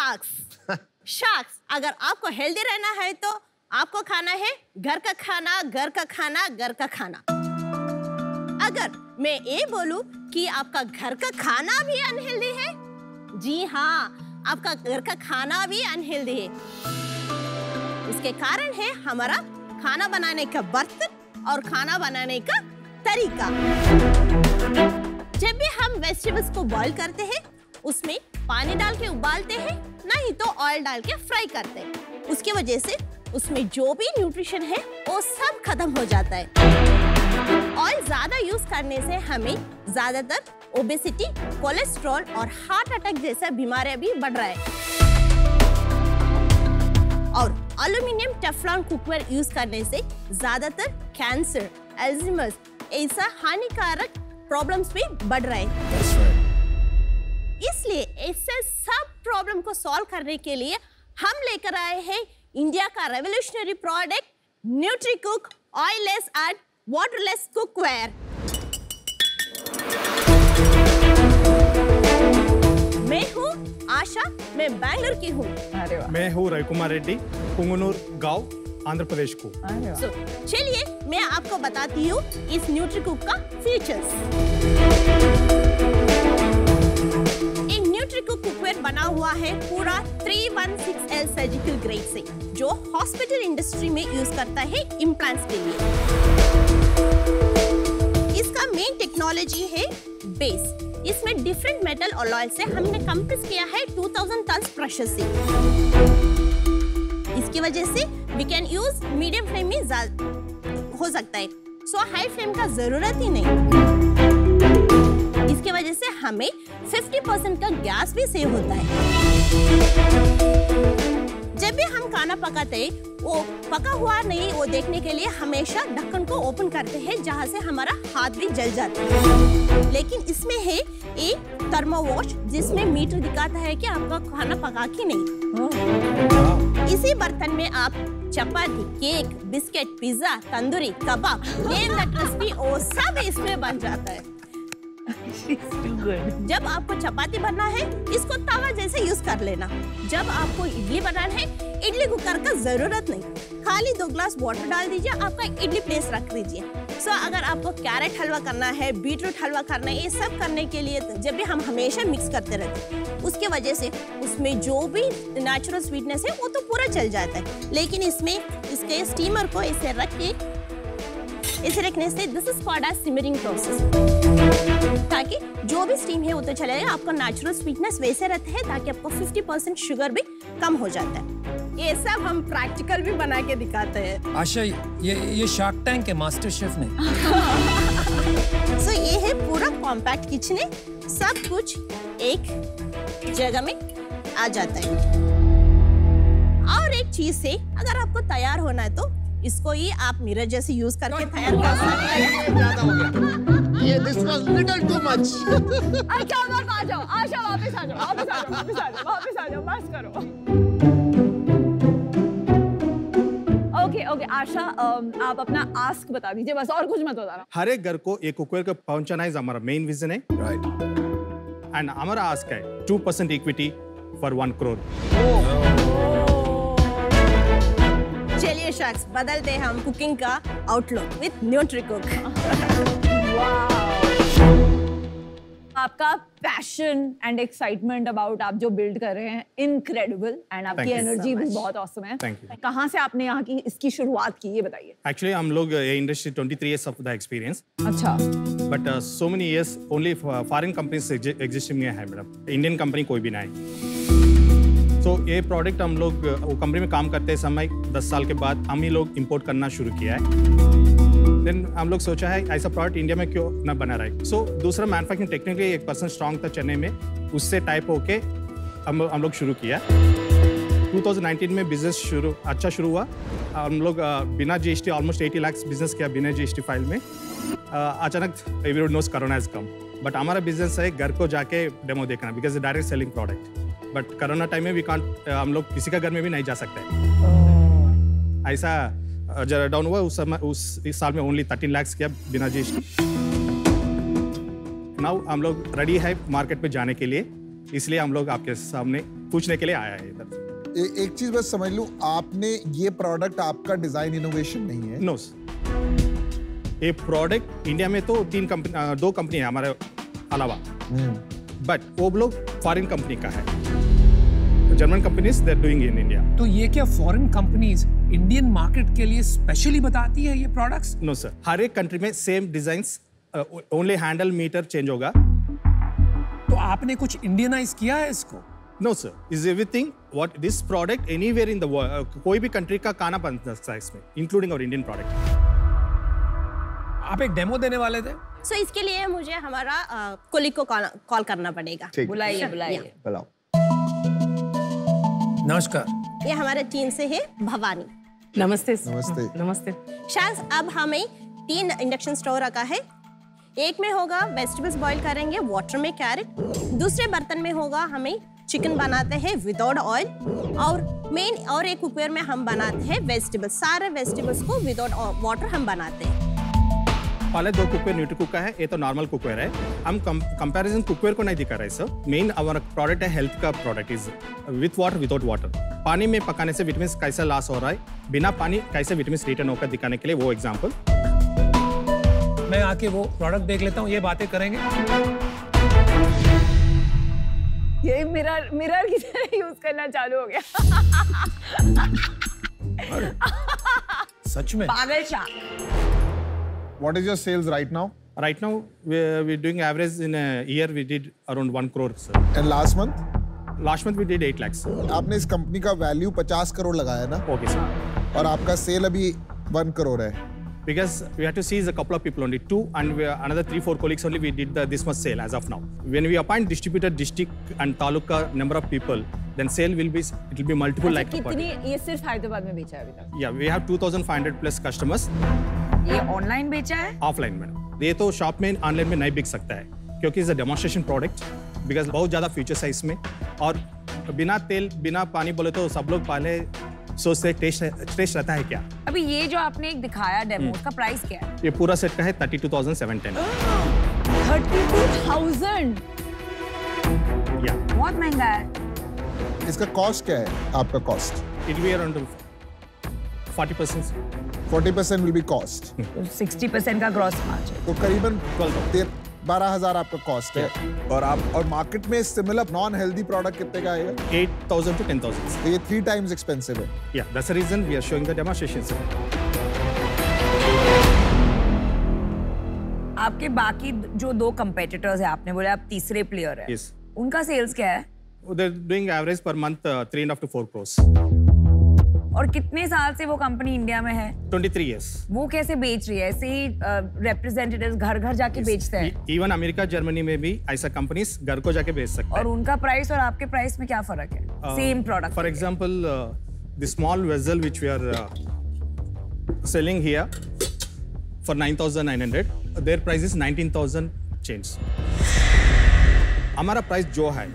Sharks. Sharks, अगर आपको healthy रहना है तो आपको खाना है घर का खाना, घर का खाना, घर का खाना। अगर मैं ये बोलूं कि आपका घर का खाना भी अनहेल्दी है, जी हाँ, आपका घर का खाना भी अनहेल्दी है। इसके कारण है हमारा खाना बनाने का बर्तन और खाना बनाने का तरीका। जब भी हम वेजिटेबल्स को बॉईल करते हैं, उसमें पानी डाल के उबालते हैं, नहीं तो ऑयल डाल के फ्राई करते हैं। उसकी वजह से उसमें जो भी न्यूट्रिशन है वो सब खत्म हो जाता है। ऑयल ज्यादा यूज करने से हमें ज्यादातर ओबेसिटी, कोलेस्ट्रॉल और हार्ट अटैक जैसा बीमारियां भी बढ़ रहा है। और एल्युमिनियम टेफ्लॉन कुकवेयर यूज करने से ज्यादातर कैंसर, अल्जाइमर ऐसा हानिकारक प्रॉब्लम्स भी बढ़ रहे हैं। इसलिए ऐसे सब प्रॉब्लम को सॉल्व करने के लिए हम लेकर आए हैं इंडिया का revolutionary product Nutricook oilless and waterless cookware. मैं हूँ आशा, मैं बैंगलोर की हूँ। मैं हूँ रविकुमार रेड्डी, पुंगनूर गांव, आंध्र प्रदेश को। चलिए मैं आपको बताती हूँ इस न्यूट्रीकुक का फीचर्स। एक न्यूट्रीकुक कुकवेयर बना हुआ है पूरा 316L सर्जिकल ग्रेड से, जो हॉस्पिटल इंडस्ट्री में यूज करता है इम्प्लांट्स के लिए। इसका मेन टेक्नोलॉजी है बेस। इसमें डिफरेंट मेटल अलॉय से हमने कंप्रेस किया है 2000 टन प्रेशर से। इसकी वजह से we can use medium flame में हो सकता है, सो हाई फ्लेम का जरूरत ही नहीं। इसकी वजह से हमें 50% का गैस भी सेव होता है। जब भी हम खाना पकाते हैं, वो पका हुआ नहीं वो देखने के लिए हमेशा ढक्कन को ओपन करते हैं, जहां से हमारा हाथ भी जल जाता है। लेकिन इसमें है एक थर्मोवॉश, जिसमें मीटर दिखाता है कि आपका खाना पका कि नहीं। इसी बर्तन में आप chapati, cake, biscuit, pizza, tandoori, kebab, name that recipe, वो सब इसमें बन जाता है। जब आपको चपाती बनना है, इसको तवा जैसे यूज कर लेना। जब आपको इडली बनाना है, इडली कुकर का जरूरत नहीं, खाली 2 ग्लास वाटर डाल दीजिए, आपका इडली प्लेस रख दीजिए। सो अगर आपको कैरेट हलवा करना है, बीटरूट हलवा करना है, ये सब करने के लिए जब भी हम हमेशा मिक्स करते रहते हैं, उसके वजह से उसमें जो भी नेचुरल स्वीटनेस है वो तो पूरा चल जाता है। लेकिन इसमें इसके स्टीमर को ऐसे रख के, इसे रखने से this is called as simmering process, ताकि जो भी स्टीम है वो तो चलेगा, आपका नेचुरल स्वीटनेस वैसे रहते हैं, ताकि आपको 50% शुगर भी कम हो जाता है। ये सब हम प्रैक्टिकल भी बना के दिखाते हैं। आशा, ये शार्क टैंक के मास्टर शेफ ने। सो ये है पूरा कॉम्पैक्ट किचन है, सब कुछ एक जगह में आ जाता है। और एक चीज से अगर आपको तैयार होना है तो इसको ही आप मिरर जैसे यूज करके तैयार कर सकते हैं। ये this was little too much. अच्छा बस आ जाओ, आशा वापस आ जाओ, वापस आ जाओ, वापस आ जाओ, वापस आ जाओ, बस करो। ओके आशा, आप अपना आस्क बता दीजिए बस, और कुछ मत बताना। हर एक घर को एक कुकवेयर का पहुंचाना है हमारा मेन विजन है। राइट। एंड हमारा आस्क है 2% इक्विटी फॉर 1 करोड़। चलिए शार्क्स, बदलते हैं हम कुकिंग का आउटलुक विद न्यूट्रीकुक। आपका पैशन एंड एक्साइटमेंट अबाउट आप जो बिल्ड कर रहे हैं, इनक्रेडिबल, एंड आपकी एनर्जी भी बहुत ऑसम है। कहाँ से आपने यहाँ की इसकी शुरुआत की, ये बताइए। एक्चुअली हम लोग ये industry 23 years of the experience. अच्छा। But so many years only foreign companies existing है मैडम, इंडियन कंपनी कोई भी ना है। तो ये प्रोडक्ट हम लोग वो कंपनी में काम करते समय 10 साल के बाद हम ही लोग इंपोर्ट करना शुरू किया है। देन हम लोग सोचा है ऐसा प्रोडक्ट इंडिया में क्यों ना बना रहा है। सो दूसरा मैन्युफैक्चरिंग टेक्निकली एक पर्सन स्ट्रांग था चेन्नई में, उससे टाइप होके हम लोग शुरू किया। 2019 में बिजनेस अच्छा शुरू हुआ। हम लोग बिना GST ऑलमोस्ट 80 लाख बिजनेस किया बिना GST फाइल में। अचानक everyone knows corona has come, but हमारा बिजनेस है घर को जाके डेमो देखना, because direct selling product. But corona time में हम लोग किसी का घर में भी नहीं जा सकते। ऐसा जरा डाउन हुआ इस साल में ओनली 13 लाख किया बिना GST। नाउ हम लोग रेडी है मार्केट पे जाने के लिए, इसलिए हम लोग आपके सामने पूछने के लिए आया है इधर। एक चीज बस समझ लूं, आपने ये प्रोडक्ट आपका डिजाइन इनोवेशन नहीं है? नो ये प्रोडक्ट इंडिया में तो 2 कंपनी है हमारे अलावा, बट वो लोग फॉरेन कंपनी का है। German companies they are doing in India. तो ये क्या फॉरेन कंपनीज इंडियन मार्केट के लिए स्पेशली बताती है ये प्रोडक्ट्स? नो सर, हर एक कंट्री में same designs, only handle meter change होगा। तो आपने कुछ इंडियनाइज किया है इसको? No sir, is everything what this product anywhere in the world, कोई भी कंट्री का खाना बन सकता है इसमें, इंक्लूडिंग और इंडियन प्रोडक्ट। आप एक डेमो देने वाले थे? सो इसके लिए मुझे हमारा कोलिग को कॉल करना पड़ेगा। बुलाइए बुलाओ। नमस्कार। ये हमारे टीम से है भवानी। नमस्ते नमस्ते। नमस्ते। शायद अब हमें 3 इंडक्शन स्टोव रखा है। एक में होगा वेजिटेबल्स बॉईल करेंगे वाटर में कैरेट, दूसरे बर्तन में होगा हमें चिकन बनाते हैं विदाउट ऑयल, और मेन और एक कुकर में हम बनाते हैं वेजिटेबल्स, सारे वेजिटेबल्स को विदाउट वाटर हम बनाते हैं। पहले 2 कुकर न्यूट्री कुकर है, ये तो नॉर्मल कुकर है। हम कंपैरिजन कुकर को नहीं दिखा रहे सर। मेन हमारा प्रोडक्ट है हेल्थ का product, is with water without water. पानी में पकाने से विटामिन कैसा लॉस हो रहा है, बिना पानी कैसे विटामिन रिटर्न होकर दिखाने के लिए वो एग्जाम्पल। मैं आके वो प्रोडक्ट देख लेता हूँ, ये बातें करेंगे। ये मिरर की तरह यूज करना चालू हो गया। सच में? पागल Shah. What is your sales right now? Right now we're doing average in a year we did around 1 crore sir. And last month? Last month we did 8 lakhs sir. आपने इस कंपनी का वैल्यू 50 करोड़ लगाया ना? Okay sir. और आपका cell अभी 1 करोड़ है। Because we had to seize a couple of people only, 2 and another 3-4 colleagues only we did this much sale as of now. When we appoint distributor, district and taluka number of people, then sale will be, it will be multiple like. कितनी ये सिर्फ हैदराबाद में बेचा है अभी तक? Yeah, we have 2,500 plus customers. ये online बेचा है? ऑफलाइन में, ये तो शॉप में ऑनलाइन में नहीं बिक सकता है क्योंकि is a demonstration product, because बहुत ज़्यादा फीचर्स है इसमें। और बिना तेल बिना पानी बोले तो सब लोग पहले सोचते टेस्ट रहता है क्या। अभी ये जो आपने एक दिखाया डेमो, उसका प्राइस क्या है? ये पूरा सेट का है 32,710। 32,000? या बहुत महंगा है। इसका कॉस्ट क्या है आपका cost? It be around 40%। 40% will be cost. 60% का ग्रॉस मार्जिन। तो करीबन 12,000 आपका कॉस्ट है। और मार्केट में सिमिलर नॉन हेल्दी प्रोडक्ट कितने का आएगा? 8,000 to 10,000। तो ये 3 टाइम्स एक्सपेंसिव है। Yeah, that's the reason we are showing the demonstration sir. आपके बाकी जो 2 कंपेटिटर्स हैं, आपने बोला आप तीसरे प्लेयर हैं। Yes. उनका सेल्स क्या है? They're doing average per month 3.5 to 4 crores। और कितने साल से वो कंपनी इंडिया में है? 23 years। वो कैसे बेच रही है? ऐसे ही रिप्रेजेंटेटिव्स घर घर जाके बेचते हैं? इवन अमेरिका जर्मनी में भी ऐसा कंपनीज घर को जाके बेच सकते हैं। और उनका प्राइस और आपके प्राइस में क्या फर्क है? Same product. For example the small vessel which we are selling here for 9,900, their price is 19,000 change. हमारा प्राइस जो है,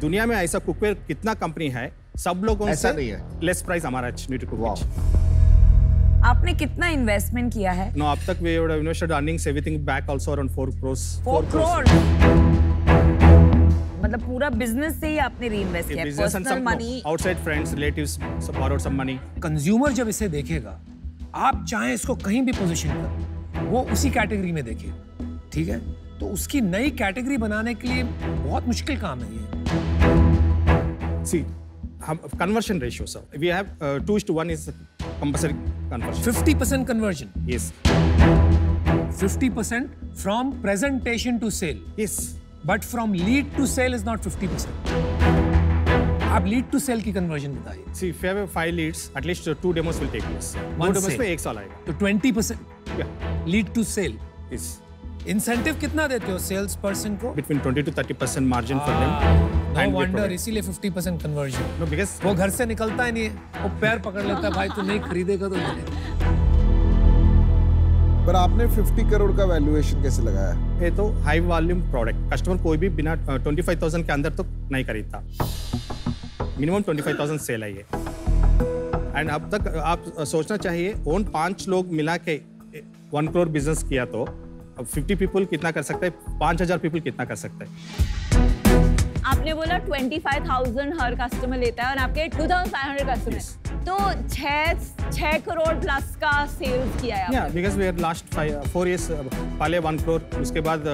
दुनिया में ऐसा कुकवेयर कितना कंपनी है, सब लोगों से लेस प्राइस हमारा न्यूट्री कुकवेयर। आपने कितना इन्वेस्टमेंट किया है? नो, अब तक we have invested earnings everything back also around 4 crores। 4 crore? मतलब पूरा बिजनेस से ही आपने रीइन्वेस्ट किया है? Personal money? Outside friends relatives borrowed some money. Consumer जब इसे देखेगा, आप चाहे इसको कहीं भी पोजीशन कर, वो उसी कैटेगरी में देखे, ठीक है? तो उसकी नई कैटेगरी बनाने के लिए बहुत मुश्किल काम है ये। सी conversion ratio sir, we have 2:1 is compulsory conversion। 50% conversion? Yes। 50% from presentation to sale? Yes। But from lead to sale is not 50%। आप lead to sale की conversion बताइए। See, if you have 5 leads, at least 2 demos will take place। 2 demos में 1 साल आएगा। तो 20% Yeah। lead to sale। Yes। Incentive कितना देते हो सेल्स पर्सन को? Between 20 to 30% margin for them। No wonder, इसीलिए 50% conversion। No, because वो घर से निकलता ही नहीं है, वो पैर पकड़ लेता है, भाई तू नहीं खरीदेगा तो ले। पर आपने 50 करोड़ का वैल्यूएशन कैसे लगाया? ये तो हाई वॉल्यूम प्रोडक्ट, कस्टमर कोई भी बिना 25,000 के अंदर तो नहीं खरीदता। मिनिमम 25,000 सेल है ये। एंड अब तक आप सोचना चाहिए, ओन 5 लोग मिला के 1 crore बिजनेस किया तो 50 पीपल कितना कर सकते हैं, 5,000 पीपल कितना कर सकते हैं। आप आपने बोला 25,000 हर कस्टमर लेता है और आपके 2,500 कस्टमर, तो 6 करोड़ प्लस का सेल्स किया है Yeah, because we had last 4 years पहले 1 crore, उसके बाद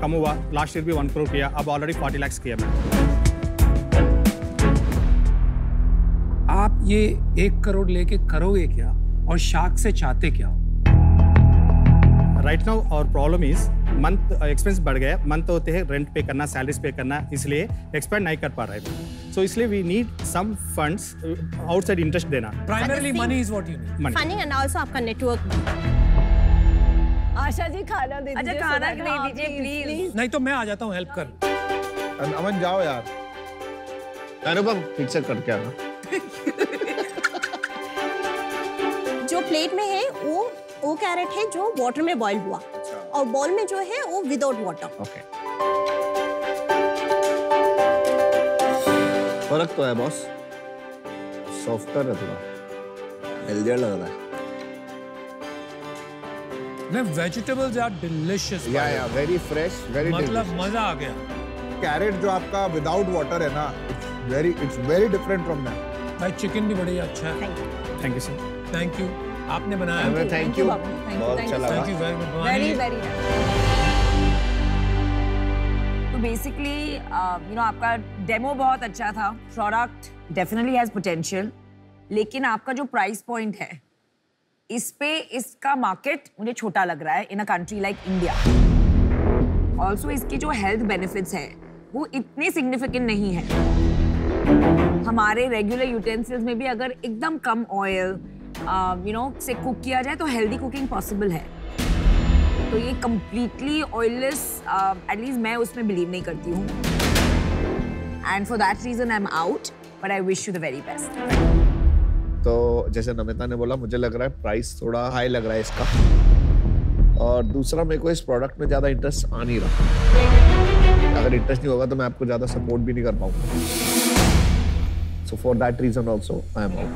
कम हुआ, लास्ट ईयर भी 1 crore किया, अब ऑलरेडी 40 lakhs किया मैंने। आप ये 1 करोड़ लेके करोगे क्या और शार्क से चाहते क्या हो? राइट नाउ और प्रॉब्लम इज मंथ एक्सपेंस बढ़ गया, मंथ होते हैं रेंट पे करना, सैलरीज पे करना, इसलिए एक्सपेंड नहीं कर पा रहे थे। सो इसलिए we need some funds outside interest देना। Primarily money is what you need. Funding and also आपका नेटवर्क। आशा जी खाना दे दीजिए। अच्छा खाना दे दीजिए प्लीज। नहीं तो मैं आ जाता हूँ हेल्प कर। अमन जाओ यार। अनुपम ठीक से करके आना। जो प्लेट में है वो कैरेट है जो वाटर में बॉईल हुआ, और बॉल में जो है वो विदाउट वाटर। ओके, फर्क तो है बॉस, सॉफ्टर है थोड़ा, हेल्दियर लग रहा है। मैं वेजिटेबल्स आर डिलीशियस। या वेरी फ्रेश, वेरी मतलब मजा आ गया। कैरेट जो आपका विदाउट वाटर है ना, it's very different from that. भाई चिकन भी बड़ी अच्छा है। Thank you sir. Thank you, आपने बनाया। थैंक यू, बहुत अच्छा लगा। Thank you very much. Very very. तो बेसिकली आपका डेमो बहुत अच्छा था, प्रोडक्ट डेफिनेटली हैज पोटेंशियल, लेकिन आपका जो प्राइस पॉइंट है इस पे इसका मार्केट मुझे छोटा लग रहा है in a country like India. Also इसकी जो हेल्थ बेनिफिट्स है वो इतने सिग्निफिकेंट नहीं है। हमारे रेगुलर यूटेंसिल्स में भी अगर एकदम कम ऑयल से कुक किया जाए तो हेल्दी कुकिंग पॉसिबल है। तो ये कंप्लीटली ऑयललेस, एटलीस्ट मैं उसमें बिलीव नहीं करती हूँ, and for that reason I am out, but I wish you the very best. तो जैसे नमिता ने बोला, मुझे लग रहा है प्राइस थोड़ा हाई लग रहा है इसका, और दूसरा मेरे को इस प्रोडक्ट में ज्यादा इंटरेस्ट आ नहीं रहा। अगर इंटरेस्ट नहीं होगा तो मैं आपको ज्यादा सपोर्ट भी नहीं कर पाऊंगा। So for that reason also I am out.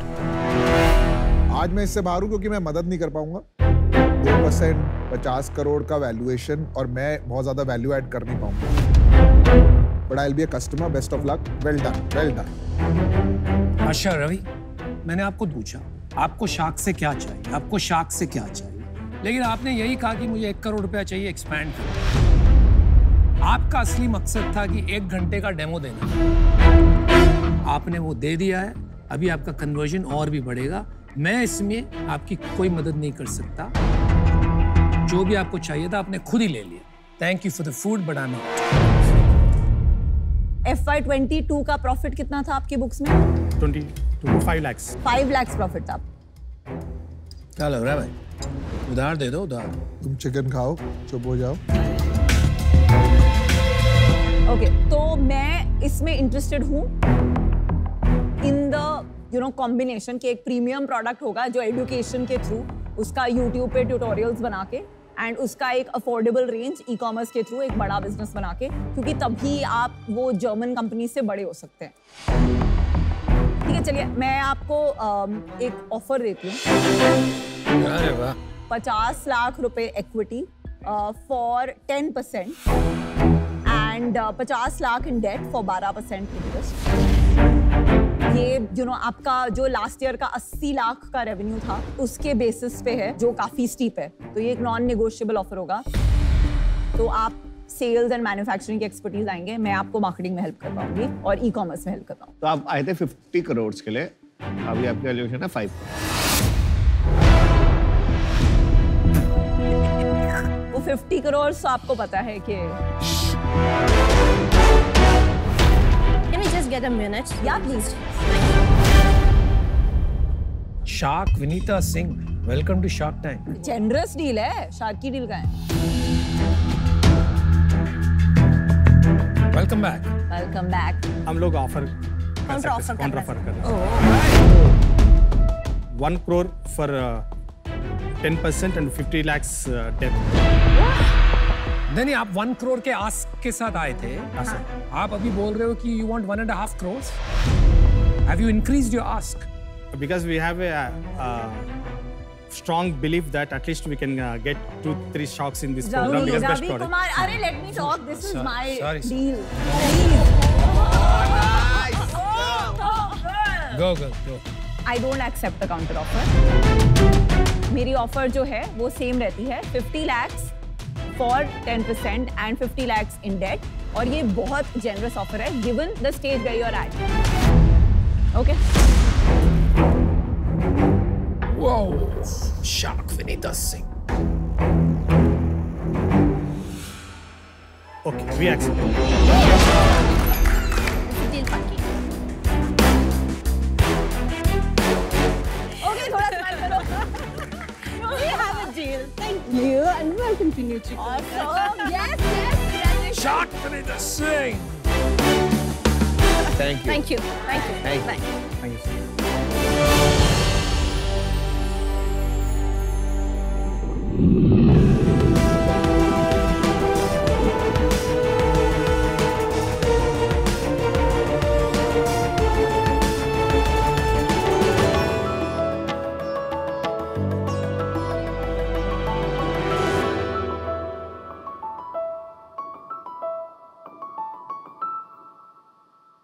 आज मैं इससे बाहर हूं क्योंकि मैं मदद नहीं कर पाऊंगा। 2% 50 करोड़ का वैल्यूएशन, और मैं बहुत ज्यादा वैल्यू ऐड कर नहीं पाऊंगा। But I will be a customer, best of luck, well done, well done. अच्छा रवि, मैंने आपको पूछा आपको शार्क से क्या चाहिए, आपको शार्क से क्या चाहिए, लेकिन आपने यही कहा कि मुझे 1 करोड़ रुपया चाहिए एक्सपैंड करना। आपका असली मकसद था कि 1 घंटे का डेमो देना, आपने वो दे दिया है। अभी आपका कन्वर्जन और भी बढ़ेगा। मैं इसमें आपकी कोई मदद नहीं कर सकता। जो भी आपको चाहिए था आपने खुद ही ले लिया। Thank you for the food, but I am out. FY22 का प्रॉफिट कितना था आपकी बुक्स में? 5 lakhs। 5 lakhs प्रॉफिट था। क्या लग रहा है भाई? उधार दे दो, उधार। तुम चिकन खाओ, चुप हो जाओ। ओके, तो मैं इसमें इंटरेस्टेड हूँ इन द कॉम्बिनेशन के एक प्रीमियम प्रोडक्ट होगा जो एजुकेशन के थ्रू, उसका यूट्यूब पे ट्यूटोरियल्स बना के, एंड उसका एक अफोर्डेबल रेंज ई कॉमर्स के थ्रू एक बड़ा बिजनेस बना के, क्योंकि तभी आप वो जर्मन कंपनी से बड़े हो सकते हैं। ठीक है, चलिए मैं आपको एक ऑफर देती हूँ। अरे वाह। 50 लाख रुपए equity for 10% and 50 lakh in debt for 12% interest. ये आपका जो लास्ट ईयर का 80 लाख का रेवेन्यू था उसके बेसिस पे है, जो काफी स्टीप है। तो ये एक नॉन नेगोशिएबल ऑफर होगा। तो आप सेल्स एंड मैन्युफैक्चरिंग की एक्सपर्टीज आएंगे, मैं आपको मार्केटिंग में हेल्प कर पाऊंगी और ई कॉमर्स में हेल्प कर पाऊंगी। तो आप आए थे 50 करोड़ के लिए, अभी आपकी वैल्यूएशन है 5 वो 50 करोड़ तो आपको पता है कि Can we just get a minute? या please. Shark Vineeta Singh, welcome to Shark Tank. Generous deal है, शार्क की डील का है। Welcome back. Welcome back. हम लोग ऑफर Counter offer कर रहे हैं 1 crore for 10% and 50 lakhs debt। नहीं, आप 1 करोड़ के आस्क के साथ आए थे। आप अभी बोल रहे हो कि you want 1.5 crores? Have you increased your ask? Because we have a strong belief that at least we can get 2-3 shocks in this program. Because best Ravi product. Kumar, अरे let me talk. This is my Sorry. deal. Please. Go, go, go. I don't accept the counter offer. मेरी offer जो है वो same रहती है, 50 lakhs for 10% and 50 lakhs in debt. और ये बहुत generous offer है, given the stage where you're at. Okay? Whoa, Shark Vinita Singh. Okay, we accept. Deal पक्की। Okay, थोड़ा smile करो। We have a deal. Thank you and welcome to New Chico. Awesome. Yes, yes. Shark Vinita Singh. Thank you. Thank you. Thank you. Thank you. Bye. Thank you, sir.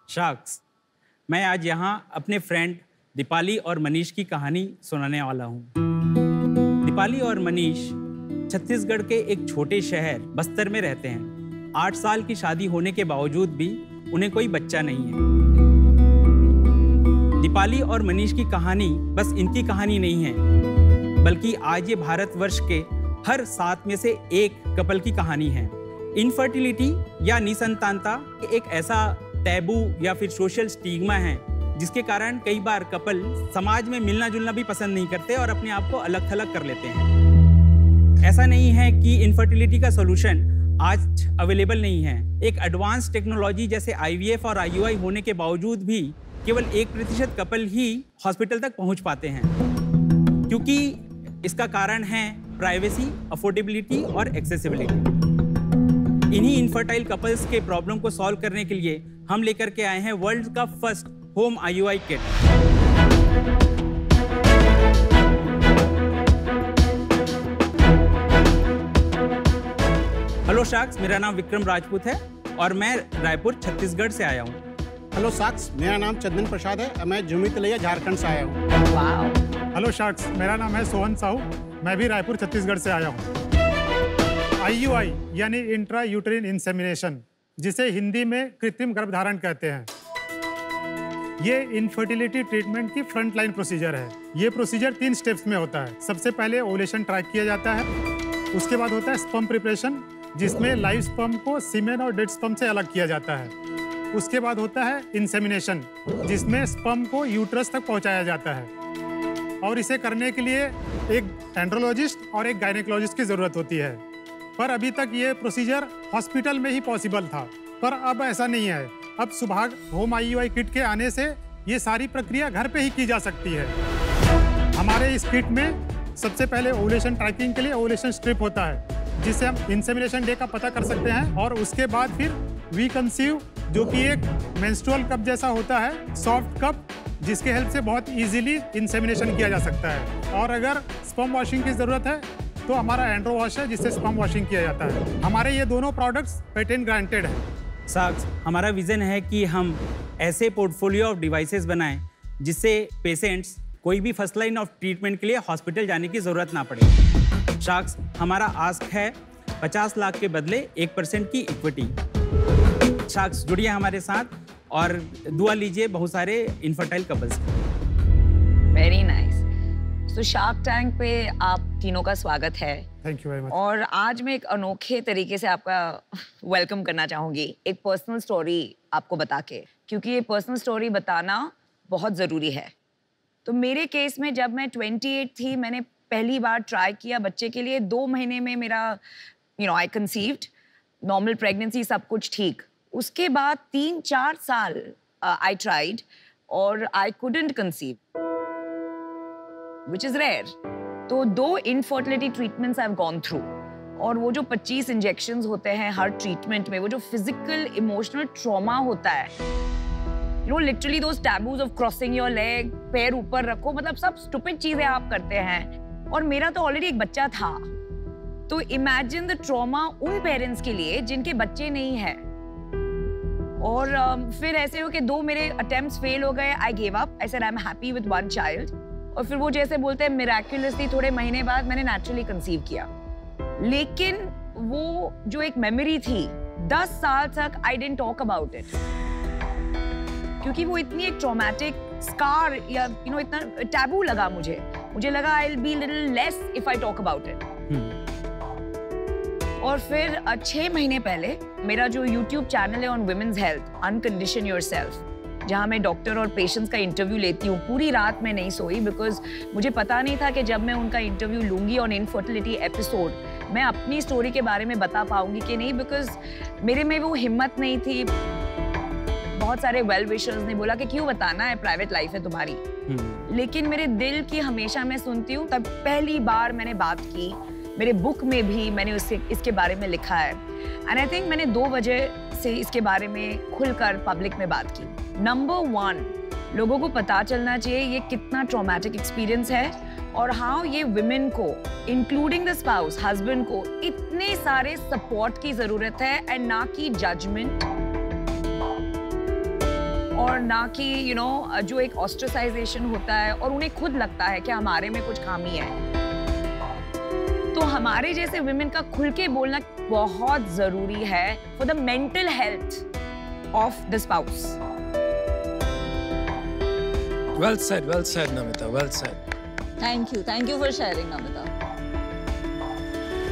Sharks, मैं आज यहाँ अपने friend Deepali और मनीष की कहानी सुनाने वाला हूँ। दीपाली और मनीष छत्तीसगढ़ के एक छोटे शहर बस्तर में रहते हैं। 8 साल की शादी होने के बावजूद भी उन्हें कोई बच्चा नहीं है। दीपाली और मनीष की कहानी बस इनकी कहानी नहीं है, बल्कि आज ये भारतवर्ष के हर 7 में से एक कपल की कहानी है। इनफर्टिलिटी या निसंतानता एक ऐसा टैबू या फिर सोशल स्टिग्मा है जिसके कारण कई बार कपल समाज में मिलना जुलना भी पसंद नहीं करते और अपने आप को अलग थलग कर लेते हैं। ऐसा नहीं है कि इनफर्टिलिटी का सॉल्यूशन आज अवेलेबल नहीं है। एक एडवांस टेक्नोलॉजी जैसे IVF और IUI होने के बावजूद भी केवल 1% कपल ही हॉस्पिटल तक पहुंच पाते हैं, क्योंकि इसका कारण है प्राइवेसी, अफोर्डेबिलिटी और एक्सेसिबिलिटी। इन्हीं इनफर्टाइल कपल्स के प्रॉब्लम को सॉल्व करने के लिए हम लेकर के आए हैं वर्ल्ड का first home IUI kit. Hello sharks, मेरा नाम विक्रम राजपूत है और मैं रायपुर छत्तीसगढ़ से आया हूँ। हेलो शार्क्स, मेरा नाम चंदन प्रसाद है, मैं झुमी तलैया झारखंड से आया हूँ। हेलो शार्क्स, मेरा नाम है सोहन साहू, मैं भी रायपुर छत्तीसगढ़ से आया हूँ। IUI यानी इंट्रा यूटेरिन इंसेमिनेशन, जिसे हिंदी में कृत्रिम गर्भधारण कहते हैं, ये इनफर्टिलिटी ट्रीटमेंट की फ्रंट लाइन प्रोसीजर है। ये प्रोसीजर 3 स्टेप्स में होता है। सबसे पहले ओवुलेशन ट्रैक किया जाता है, उसके बाद होता है स्पर्म प्रिपरेशन, जिसमें लाइव स्पर्म को सीमेन और डेड स्पर्म से अलग किया जाता है। उसके बाद होता है इंसेमिनेशन, जिसमें स्पर्म को यूट्रस तक पहुंचाया जाता है, और इसे करने के लिए एक एंड्रोलॉजिस्ट और एक गायनेकोलॉजिस्ट की ज़रूरत होती है। पर अभी तक ये प्रोसीजर हॉस्पिटल में ही पॉसिबल था, पर अब ऐसा नहीं है। अब सुभाग होम IUI किट के आने से ये सारी प्रक्रिया घर पे ही की जा सकती है। हमारे इस किट में सबसे पहले ओवुलेशन ट्रैकिंग के लिए ओवुलेशन स्ट्रिप होता है, जिससे हम इंसेमिनेशन डे का पता कर सकते हैं, और उसके बाद फिर वी कंसीव, जो कि एक मेंस्ट्रुअल कप जैसा होता है, सॉफ्ट कप, जिसके हेल्प से बहुत इजीली इंसेमिनेशन किया जा सकता है। और अगर स्पर्म वॉशिंग की ज़रूरत है तो हमारा एंड्रो वॉश है, जिससे स्पर्म वॉशिंग किया जाता है। हमारे ये दोनों प्रोडक्ट्स पेटेंट ग्रांटेड हैं। शार्क्स, हमारा विजन है कि हम ऐसे पोर्टफोलियो ऑफ डिवाइसेस बनाएं जिससे पेशेंट्स कोई भी फर्स्ट लाइन ऑफ ट्रीटमेंट के लिए हॉस्पिटल जाने की ज़रूरत ना पड़े। शार्क्स, हमारा आस्क है 50 लाख के बदले 1% की इक्विटी। शार्क्स, जुड़िए हमारे साथ और दुआ लीजिए बहुत सारे इनफर्टाइल कपल्स। Very nice. तो शार्क टैंक पे आप तीनों का स्वागत है। Thank you very much. और आज मैं एक अनोखे तरीके से आपका वेलकम करना चाहूँगी, एक पर्सनल स्टोरी आपको बता के, क्योंकि ये पर्सनल स्टोरी बताना बहुत ज़रूरी है। तो मेरे केस में जब मैं 28 थी, मैंने पहली बार ट्राई किया बच्चे के लिए। 2 महीने में मेरा आई कंसीव्ड, नॉर्मल प्रेगनेंसी, सब कुछ ठीक। उसके बाद 3-4 साल आई ट्राइड और I couldn't conceive, which is rare. तो 2 infertility treatments I have gone through, और वो जो 25 इंजेक्शंस होते हैं हर ट्रीटमेंट में, वो जो फिजिकल इमोशनल ट्रॉमा होता है, literally those taboos of crossing your leg, पैर ऊपर रखो, मतलब सब स्टूपिड चीजें आप करते हैं। और मेरा तो ऑलरेडी एक बच्चा था, तो इमेजिन द ट्रॉमा उन पेरेंट्स के लिए जिनके बच्चे नहीं है। और फिर ऐसे हो कि 2 मेरे अटेम्प्ट्स फेल हो गए, I give up, I said I am happy with 1 child. और फिर वो जैसे बोलते हैं मिराक्युलसली थोड़े महीने बाद मैंने नेचुरली कंसीव किया। लेकिन वो जो एक मेमोरी थी 10 साल तक I didn't talk about it, क्योंकि वो इतनी एक ट्रॉमेटिक स्कार या इतना टैबू लगा मुझे लगा I will be little less if I talk about it. और फिर 6 महीने पहले मेरा जो YouTube चैनल है ऑन वुमेन्स हेल्थ, अनकंडीशन योरसेल्फ, जहाँ मैं डॉक्टर और पेशेंट्स का इंटरव्यू लेती हूँ, पूरी रात मैं नहीं सोई बिकॉज मुझे पता नहीं था कि जब मैं उनका इंटरव्यू लूंगी ऑन इनफर्टिलिटी एपिसोड, मैं अपनी स्टोरी के बारे में बता पाऊंगी कि नहीं, बिकॉज मेरे में वो हिम्मत नहीं थी। बहुत सारे वेल विशर्स ने बोला कि क्यों बताना है, प्राइवेट लाइफ है तुम्हारी। लेकिन मेरे दिल की हमेशा मैं सुनती हूँ। तब पहली बार मैंने बात की, मेरे बुक में भी मैंने इसके बारे में लिखा है। एंड आई थिंक मैंने 2 वजह से इसके बारे में खुलकर पब्लिक में बात की। नंबर 1, लोगों को पता चलना चाहिए ये कितना ट्रॉमेटिक एक्सपीरियंस है और हाउ ये वुमेन को, इंक्लूडिंग द स्पाउस, हस्बैंड को, इतने सारे सपोर्ट की जरूरत है एंड ना कि जजमेंट और ना कि जो एक ऑस्ट्रेसाइजेशन होता है और उन्हें खुद लगता है कि हमारे में कुछ खामी है। तो हमारे जैसे वुमेन का खुल के बोलना बहुत जरूरी है for the mental health of the spouse. Well said, Namita, well said. Thank you for sharing, Namita.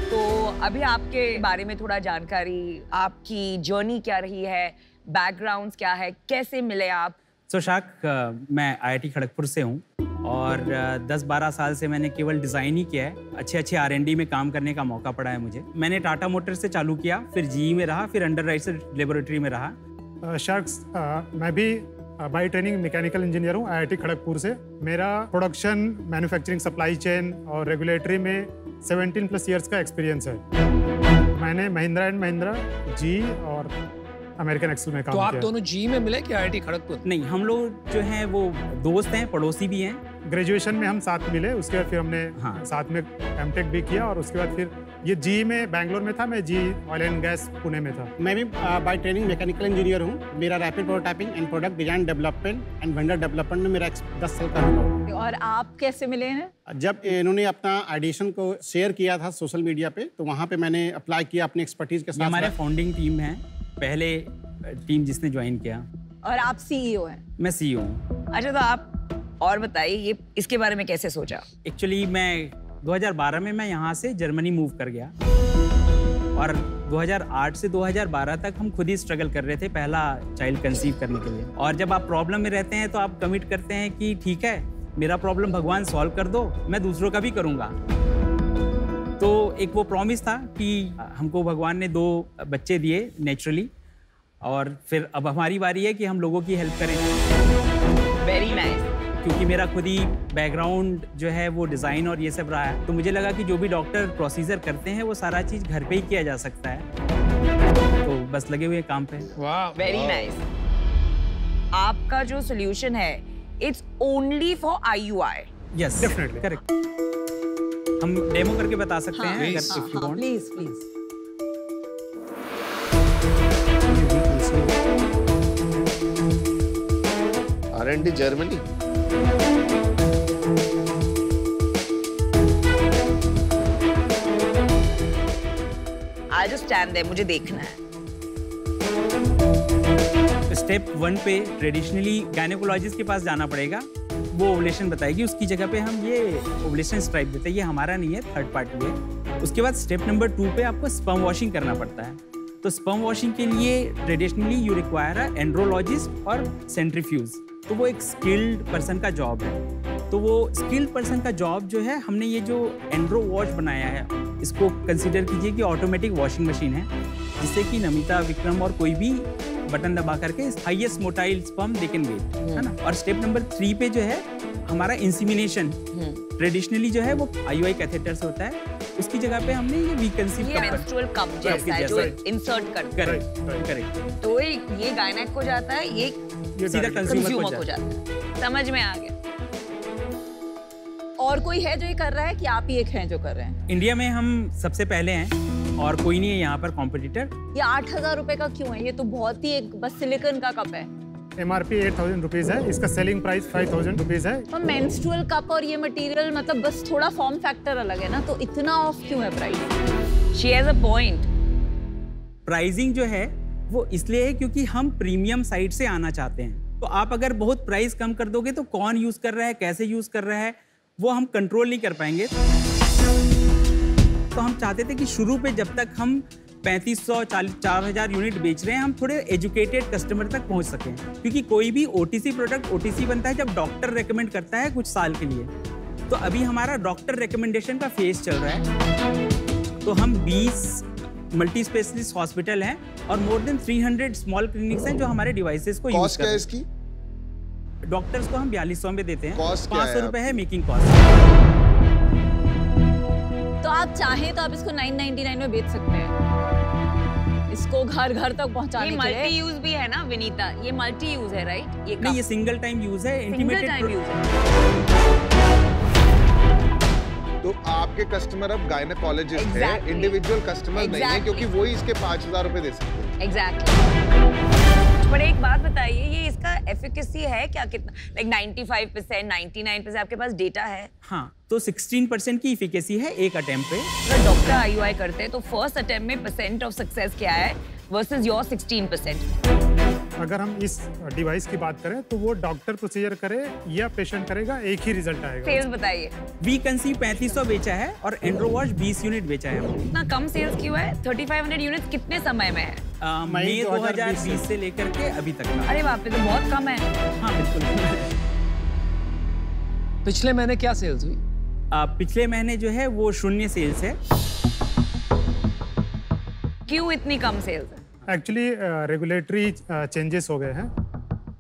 तो अभी आपके बारे में थोड़ा जानकारी, आपकी जर्नी क्या रही है, बैकग्राउंड्स क्या है, कैसे मिले आप? शाक, मैं IIT खड़गपुर से हूँ और 10-12 साल से मैंने केवल डिज़ाइन ही किया है। अच्छे R&D में काम करने का मौका पड़ा है मुझे। मैंने टाटा मोटर्स से चालू किया, फिर GE में रहा, फिर अंडरराइटर लेबोरेटरी में रहा। शार्क्स, मैं भी बाई ट्रेनिंग मैकेनिकल इंजीनियर हूँ IIT खड़गपुर से। मेरा प्रोडक्शन, मैन्युफैक्चरिंग, सप्लाई चेन और रेगुलेटरी में 17+ ईयर्स का एक्सपीरियंस है। मैंने महिंद्रा एंड महिंद्रा, GE और अमेरिकन एक्सेल में काम किया। तो आप दोनों GE में मिले कि IIT खड़गपुर? नहीं, हम लोग जो हैं वो दोस्त हैं, पड़ोसी भी हैं। ग्रेजुएशन में हम साथ मिले, उसके बाद फिर हमने साथ में MTech भी किया और उसके बाद फिर ये GE में बैंगलोर में था, मैं GE oil and gas Pune में था। मैं भी बाय ट्रेनिंग मैकेनिकल इंजीनियर हूँ। मेरा rapid prototyping and product design development and vendor development में मेरा 10 साल का अनुभव। और आप कैसे मिले हैं? जब इन्होंने अपना ऑडिशन को शेयर किया था सोशल मीडिया पे, तो वहाँ पे मैंने अप्लाई किया अपनी एक्सपर्टीज के साथ। हमारे फाउंडिंग टीम है, पहले टीम जिसने ज्वाइन किया। और आप CEO हैं? मैं CEO हूँ। अच्छा, तो आप और बताइए ये इसके बारे में कैसे सोचा? एक्चुअली मैं 2012 में मैं यहाँ से जर्मनी मूव कर गया और 2008 से 2012 तक हम खुद ही स्ट्रगल कर रहे थे पहला चाइल्ड कंसीव करने के लिए। और जब आप प्रॉब्लम में रहते हैं तो आप कमिट करते हैं कि ठीक है, मेरा प्रॉब्लम भगवान सॉल्व कर दो, मैं दूसरों का भी करूँगा। तो एक वो प्रॉमिस था कि हमको भगवान ने 2 बच्चे दिए नेचुरली, और फिर अब हमारी बारी है कि हम लोगों की हेल्प करें। Very nice. क्योंकि मेरा खुद ही बैकग्राउंड जो है वो डिज़ाइन और ये सब रहा है, तो मुझे लगा कि जो भी डॉक्टर प्रोसीजर करते हैं वो सारा चीज़ घर पे ही किया जा सकता है। तो बस लगे हुए काम पे। वाह, वेरी नाइस। आपका जो सोल्यूशन है, it's only for IUI। Yes, definitely correct. हम डेमो करके बता सकते हैं अगर if you want। Please. R&D Germany. I just stand there, मुझे देखना है। स्टेप 1 पे ट्रेडिशनली गायनेकोलॉजिस्ट के पास जाना पड़ेगा, वो ओवुलेशन बताएगी, उसकी जगह पे हम ये ओवुलेशन स्ट्राइप देते हैं, ये हमारा नहीं है, थर्ड पार्टी है। उसके बाद स्टेप नंबर 2 पे आपको स्पर्म वॉशिंग करना पड़ता है। तो स्पर्म वॉशिंग के लिए traditionally you require a andrologist और सेंट्रीफ्यूज। तो वो एक स्किल्ड पर्सन का जॉब है। तो वो स्किल्ड पर्सन का जॉब जो है, हमने ये जो एंड्रो वॉश बनाया है, इसको कंसीडर कीजिए कि ऑटोमेटिक वॉशिंग मशीन है, जिससे कि नमिता, विक्रम और कोई भी बटन दबा करके highest motile sperm they can get, है ना। और स्टेप नंबर 3 पे जो है हमारा इंसीमिनेशन, ट्रेडिशनली जो है वो IUI कैथेटर से होता है, उसकी जगह पे हमने ये वीकंसीव मेंस्ट्रुअल कप जैसा है जो इंसर्ट करते हैं। करेक्ट। तो ये गायनेक को जाता है, ये सीधा कंज्यूमर को जाता है। समझ में आ गया। और कोई है जो ये कर रहा है कि आप ही एक हैं जो कर रहे हैं? इंडिया में हम सबसे पहले हैं और कोई नहीं है यहाँ पर कॉम्पिटिटर। ये 8,000 रुपए का क्यों है? ये तो बहुत ही एक बस सिलिकॉन का कप है। MRP 8,000 रुपीज है, इसका सेलिंग प्राइस 5,000 रुपीज है। तो मेंस्ट्रुअल कप और ये मटेरियल मतलब बस थोड़ा फॉर्म फैक्टर अलग है ना, तो इतना ऑफ क्यों है price? She has a point. Pricing जो है वो इसलिए है क्योंकि हम प्रीमियम साइड से आना चाहते हैं। तो आप अगर बहुत प्राइस कम कर दोगे तो कौन यूज कर रहा है, कैसे यूज कर रहा है, वो हम कंट्रोल नहीं कर पाएंगे। तो हम चाहते थे कि शुरू पे जब तक हम 3,500 4,000 यूनिट बेच रहे हैं, हम थोड़े एजुकेटेड कस्टमर तक पहुंच सकें, क्योंकि कोई भी OTC प्रोडक्ट OTC बनता है जब डॉक्टर रेकमेंड करता है कुछ साल के लिए। तो अभी हमारा डॉक्टर रिकमेंडेशन का फेज चल रहा है। तो हम 20 मल्टी स्पेशलिस्ट हॉस्पिटल हैं और मोर देन 300 स्मॉल क्लिनिक्स हैं जो हमारे डिवाइसेस को यूज कॉस्ट कर क्या रहे है हैं। इसकी? डॉक्टर्स को हम 4200 में देते हैं। Cost क्या है 500 रुपए है आपकी? Making cost. तो आप चाहें तो आप इसको 999 में बेच सकते हैं, इसको घर घर तक पहुंचाने ये के लिए। मल्टी यूज भी है ना विनीता, ये मल्टी यूज है राइट? ये नहीं, ये सिंगल टाइम यूज है, सिंगल इंटीमेटेड टाइम यूज है। तो आपके कस्टमर अब गायनेकोलॉजिस्ट है, Exactly. इंडिविजुअल कस्टमर नहीं है, Exactly. क्योंकि वही इसके 5,000 रुपए दे सकते हैं। एग्जैक्टली। पर एक बात बताइए, ये इसका एफिकेसी है क्या? कितना लाइक 95%, 99% आपके पास डेटा है? हाँ, तो 16% की इफिकेसी है एक अटेम्प्ट पे। अगर डॉक्टर IUI करते हैं तो फर्स्ट अटेम्प्ट में परसेंट ऑफ सक्सेस क्या है वर्सेस योर 16%? अगर हम इस डिवाइस की बात करें तो वो डॉक्टर प्रोसीजर करे या पेशेंट करेगा, एक ही रिजल्ट आएगा। सेल्स बताइए। वी कंसीव 3500 बेचा है और एंड्रोवॉश 20 यूनिट बेचा है। इतना कम सेल्स क्यों है? 3500 यूनिट्स कितने समय में है? मई 2020 से लेकर के अभी तक का। अरे बाप रे, तो बहुत कम है। हाँ बिल्कुल। पिछले महीने क्या सेल्स हुई? पिछले महीने जो है वो 0 सेल्स है। क्यों इतनी कम सेल्स है? एक्चुअली रेगुलेटरी चेंजेस हो गए हैं।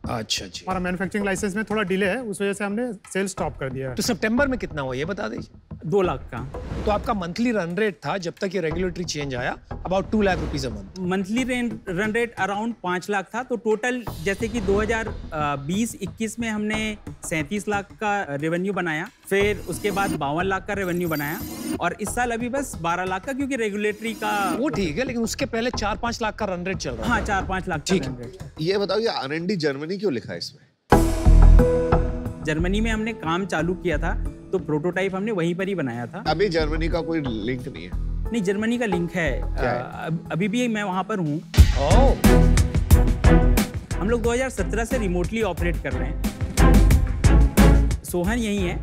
अच्छा जी। हमारा मैन्युफैक्चरिंग लाइसेंस में थोड़ा डिले है, उस वजह से हमने सेल स्टॉप कर दिया है। तो सितंबर में कितना हुआ ये बता दीजिए। 2 लाख का। तो आपका मंथली रन रेट था जब तक ये रेगुलेटरी चेंज आया about 2 lakh rupees a month. Monthly run rate around 5 lakh था। तो टोटल जैसे कि 2020-21 में हमने 37 लाख का रेवेन्यू बनाया, फिर उसके बाद 52 लाख का रेवेन्यू बनाया, और इस साल अभी बस 12 लाख का, क्योंकि रेगुलेटरी का वो ठीक है, लेकिन उसके पहले 4-5 लाख का रन रेट चल रहा है। हाँ 4-5 लाख का रन रेट। ये बताओ, ये R&D जर्मनी क्यों लिखा है इसमें? जर्मनी में हमने काम चालू किया था तो प्रोटोटाइप हमने वहीं पर ही बनाया था। अभी जर्मनी का कोई लिंक नहीं है? नहीं, जर्मनी का लिंक है। अभी भी मैं वहाँ पर हूँ। हम लोग 2017 से रिमोटली ऑपरेट कर रहे हैं। सोहन यही है,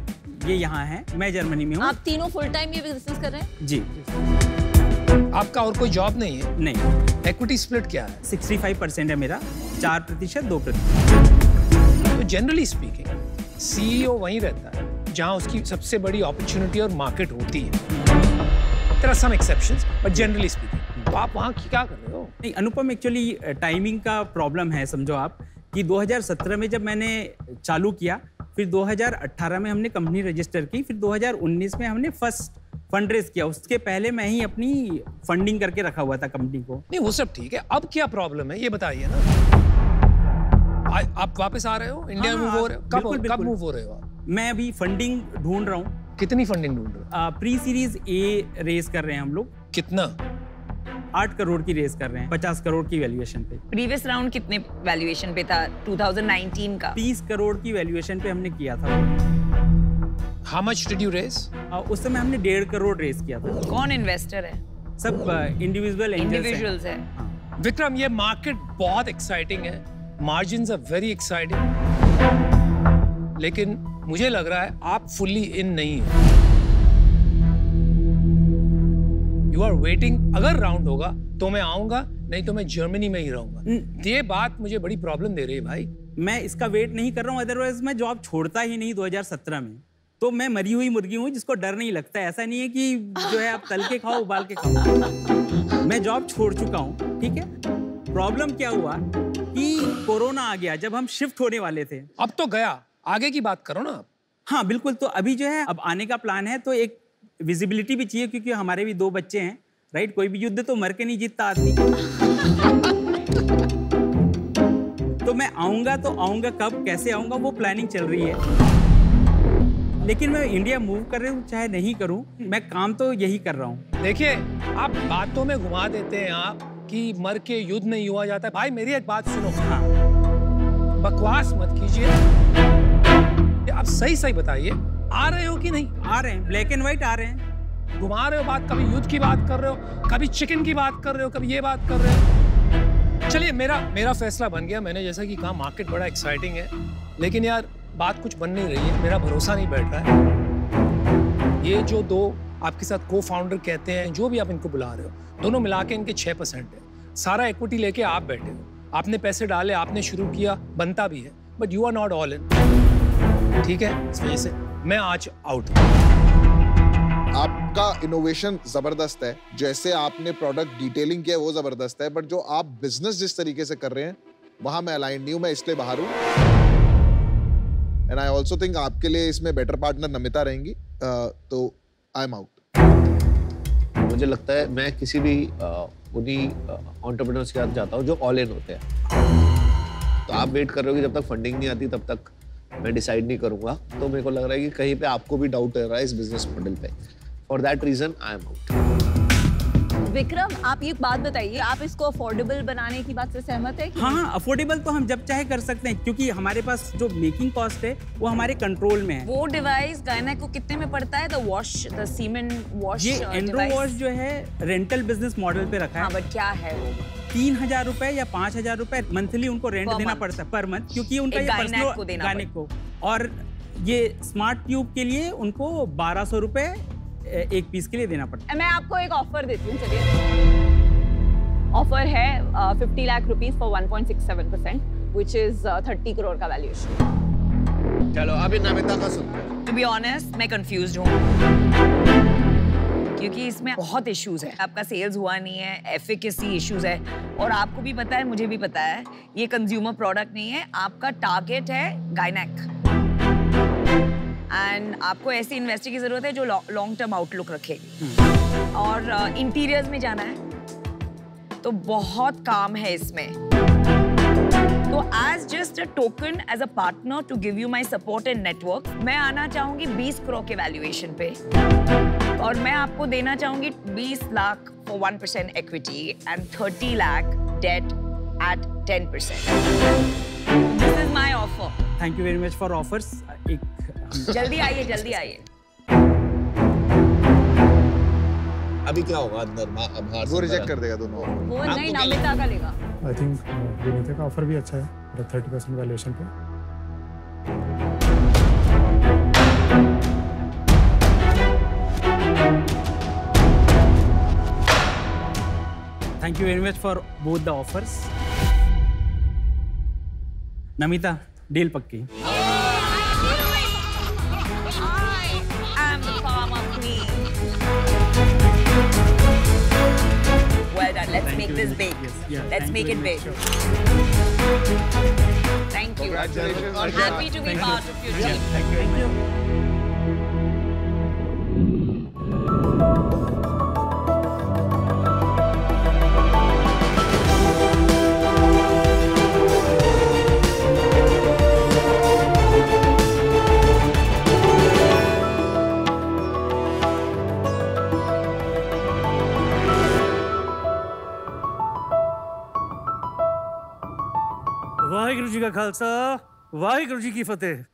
ये यहाँ है, मैं जर्मनी में हूँ। आप तीनों फुल टाइम ये बिजनेस कर रहे हैं? जी। आपका और कोई जॉब नहीं है? नहीं। इक्विटी स्प्लिट क्या है? 65% है मेरा, 4% 2%। तो जनरली स्पीकिंग CEO वहीं रहता है जहां उसकी सबसे बड़ी अपॉर्चुनिटी और मार्केट होती है। There are some exceptions, but generally speaking तो आप वहां क्या कर रहे हो? नहीं अनुपम, एक्चुअली टाइमिंग का प्रॉब्लम है। समझो आप कि 2017 में जब मैंने चालू किया, फिर 2018 में हमने कंपनी रजिस्टर की, फिर 2019 में हमने फर्स्ट फंड रेज किया। उसके पहले मैं ही अपनी फंडिंग करके रखा हुआ था कंपनी को। नहीं वो सब ठीक है, अब क्या प्रॉब्लम है ये बताइए ना। आप वापस आ रहे हो इंडिया? मूव हो रहे हो? कब मूव हो रहे हो आप? मैं अभी फंडिंग ढूंढ रहा हूँ। कितनी फंडिंग ढूंढ रहे हो? प्री सीरीज A रेज कर रहे हैं हम लोग। कितना? 8 करोड़ की रेज कर रहे हैं, 50 करोड़ की वैल्यूएशन पे। प्रीवियस राउंड कितने वैल्यूएशन पे था 2019 का? 30 करोड़ की वैल्यूएशन पे हमने किया था। How much did you raise? उस समय हमने 1.5 करोड़ रेज किया था। कौन इन्वेस्टर है? सब इंडिविजुअल्स है। विक्रम, ये मार्केट बहुत एक्साइटिंग है, मार्जिन्स आर वेरी एक्साइटिंग, लेकिन मुझे लग रहा है आप फुल्ली इन नहीं हो। यू आर वेटिंग, अगर राउंड होगा तो मैं आऊंगा, नहीं तो मैं जर्मनी में ही रहूंगा। ये बात मुझे बड़ी प्रॉब्लम दे रही है भाई। मैं इसका वेट नहीं कर रहा हूँ, अदरवाइज मैं जॉब छोड़ता ही नहीं 2017 में। तो मैं मरी हुई मुर्गी हूँ जिसको डर नहीं लगता। ऐसा नहीं है कि जो है आप तल के खाओ उबाल के खाओ। मैं जॉब छोड़ चुका हूँ, ठीक है। प्रॉब्लम क्या हुआ कि कोरोना आ गया जब हम शिफ्ट होने वाले थे। अब तो गया, आगे की बात करो ना आप। हाँ बिल्कुल, तो अभी जो है अब आने का प्लान है, तो एक विजिबिलिटी भी चाहिए, क्योंकि हमारे भी 2 बच्चे हैं, राइट। कोई भी युद्ध तो मर के नहीं जीतता आदमी। तो मैं आऊंगा, तो आऊंगा कब, कैसे आऊंगा, वो प्लानिंग चल रही है। लेकिन मैं इंडिया मूव कर रहा हूँ चाहे नहीं करूँ, मैं काम तो यही कर रहा हूँ। देखिए, आप बातों में घुमा देते हैं आप कि मर के युद्ध नहीं हुआ जाता है। भाई मेरी एक बात सुनो, बकवास मत कीजिए। आप सही सही बताइए, आ रहे हो कि नहीं? आ रहे हैं, ब्लैक एंड व्हाइट आ रहे हैं। घुमा रहे हो बात, कभी युद्ध की बात कर रहे हो, कभी चिकन की बात कर रहे हो, कभी ये बात कर रहे हो। चलिए, मेरा फैसला बन गया। मैंने जैसा कि कहा, मार्केट बड़ा एक्साइटिंग है, लेकिन यार बात कुछ बन नहीं रही है। मेरा भरोसा नहीं बैठ रहा है। ये जो दो आपके साथ को फाउंडर कहते हैं, जो भी आप इनको बुला रहे हो, दोनों मिला के इनके 6% है। सारा इक्विटी लेके आप बैठे हो, आपने पैसे डाले, आपने शुरू किया, बनता भी है, but you are not all in. ठीक है, इस वजह से मैं आज आउट हूं। आपका इनोवेशन जबरदस्त है, जैसे आपने प्रोडक्ट डिटेलिंग किया वो जबरदस्त है, बट जो आप बिजनेस जिस तरीके से कर रहे हैं वहां मैं अलाइन नहीं हूं, मैं इसलिए बाहर हूं। एंड आई ऑल्सो थिंक आपके लिए इसमें बेटर पार्टनर नमिता रहेंगी, तो आई एम आउट। मुझे लगता है मैं किसी भी उन्हीं एंटरप्रेन्योर्स के साथ जाता हूँ जो ऑल इन होते हैं। तो आप वेट कर रहे हो कि जब तक फंडिंग नहीं आती तब तक मैं डिसाइड नहीं करूंगा। तो मेरे को लग रहा है कि कहीं पे आपको भी डाउट हो रहा है इस बिजनेस मॉडल पे। For that reason I am out. Vikram, आप ये बात बताइए, आप इसको अफोर्डेबल बनाने की बात से सहमत है कि हाँ, अफोर्डेबल तो हम जब चाहे कर सकते हैं, क्योंकि हमारे पास जो मेकिंग कॉस्ट है वो हमारे कंट्रोल में है। वो डिवाइस गायना को कितने में पड़ता है? The wash, the cement wash. ये एंड्रो वॉश जो है रेंटल बिजनेस मॉडल पे रखा है। हाँ, बट क्या है वो? 3000 रुपए या 5000 रुपए मंथली उनको रेंट देना पड़ता है पर मंथ, क्योंकि उनका ये पर्सनल गायनेक को। और ये स्मार्ट ट्यूब के लिए उनको 1200 रुपए एक पीस के लिए देना पड़ता है। मैं आपको एक ऑफर देती हूँ, चलिए। ऑफर है 50 lakh rupees for 1.67%, which is 30 crore का वैल्यूएशन। चलो अभी नमिता का सुनते हैं। टू बी ऑनेस्ट, मैं कंफ्यूज्ड हूँ, क्योंकि इसमें बहुत इश्यूज है। आपका सेल्स हुआ नहीं है, एफिकेसी इश्यूज है, और आपको भी पता है, मुझे भी पता है, ये कंज्यूमर प्रोडक्ट नहीं है। आपका टारगेट है गायनेक, एंड आपको ऐसी इन्वेस्टर की जरूरत है जो लॉन्ग टर्म आउटलुक रखेगी, और इंटीरियर्स में जाना है, तो बहुत काम है इसमें। तो as just a token, as a partner to give you my support and network, मैं आना चाहूंगी 20 करोड़ के वैल्यूएशन पे, और मैं आपको देना चाहूंगी 20 lakh for 1% equity and 30 lakh debt at 10%. This is my offer. Thank you very much for offers. जल्दी आइए, जल्दी आइए. अभी क्या होगा अंदर? वो रिजेक्ट कर देगा दोनों। वो नहीं, नमिता का लेगा. आई थिंक विनीता का ऑफर भी अच्छा है 30% वैल्यूएशन पे. Thank you very much for both the offers. Namita, deal पक्की. I am the farmer queen. Well done. Let's make this big. Let's make it big. Thank you. Congratulations. I'm happy to be part of your team. Thank you. Waheguru ji का खालसा, वाहिगुरु जी की फतेह.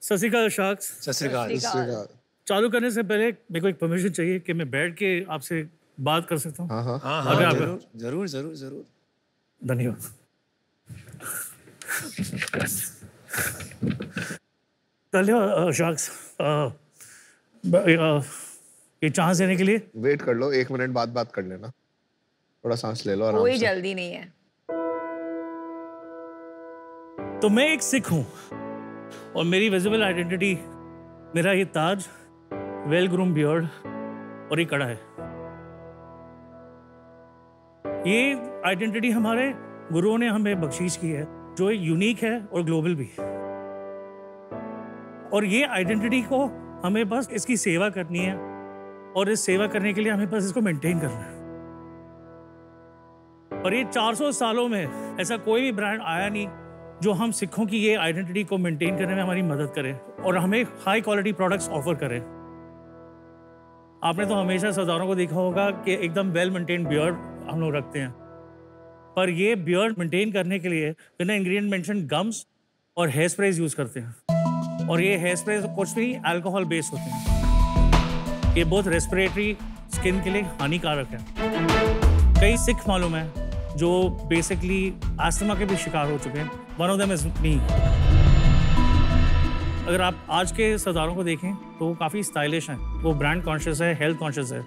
सत श्री अकाल sacks. सत श्री अकाल. चालू करने से पहले मेरे को एक परमिशन चाहिए कि मैं बैठ के आपसे बात कर सकता हूँ. हाँ, जरूर जरूर जरूर. धन्यवाद. धन्यवाद शाक्स, ये चांस देने के लिए. वेट कर लो, 1 मिनट बाद बात कर लेना. थोड़ा सांस ले लो आराम से. कोई जल्दी नहीं है. तो मैं एक सिख हूं और मेरी विजिबल आइडेंटिटी मेरा ये ताज, वेल ग्रूम बियर्ड और ये कड़ा है. ये आइडेंटिटी हमारे गुरुओं ने हमें बख्शीश की है, जो यूनिक है और ग्लोबल भी. और ये आइडेंटिटी को हमें बस इसकी सेवा करनी है, और इस सेवा करने के लिए हमें बस इसको मेंटेन करना है. और ये 400 सालों में ऐसा कोई भी ब्रांड आया नहीं जो हम सिखों की ये आइडेंटिटी को मेंटेन करने में हमारी मदद करे और हमें हाई क्वालिटी प्रोडक्ट्स ऑफर करें. आपने तो हमेशा सरदारों को देखा होगा कि एकदम वेल मेंटेन्ड बियर्ड हम लोग रखते हैं, पर ये बियर्ड मेंटेन करने के लिए बिना इंग्रेडिएंट मेंशन गम्स और हेयर स्प्रेज यूज़ करते हैं। और ये हेयर स्प्रे कुछ भी अल्कोहल बेस्ड होते हैं। ये बहुत रेस्पिरेटरी स्किन के लिए हानिकारक है। कई सिख मालूम है जो बेसिकली अस्थमा के भी शिकार हो चुके हैं। One of them is me. अगर आप आज के सरदारों को देखें तो वो काफ़ी स्टाइलिश हैं, वो ब्रांड कॉन्शियस है, हेल्थ कॉन्शियस है,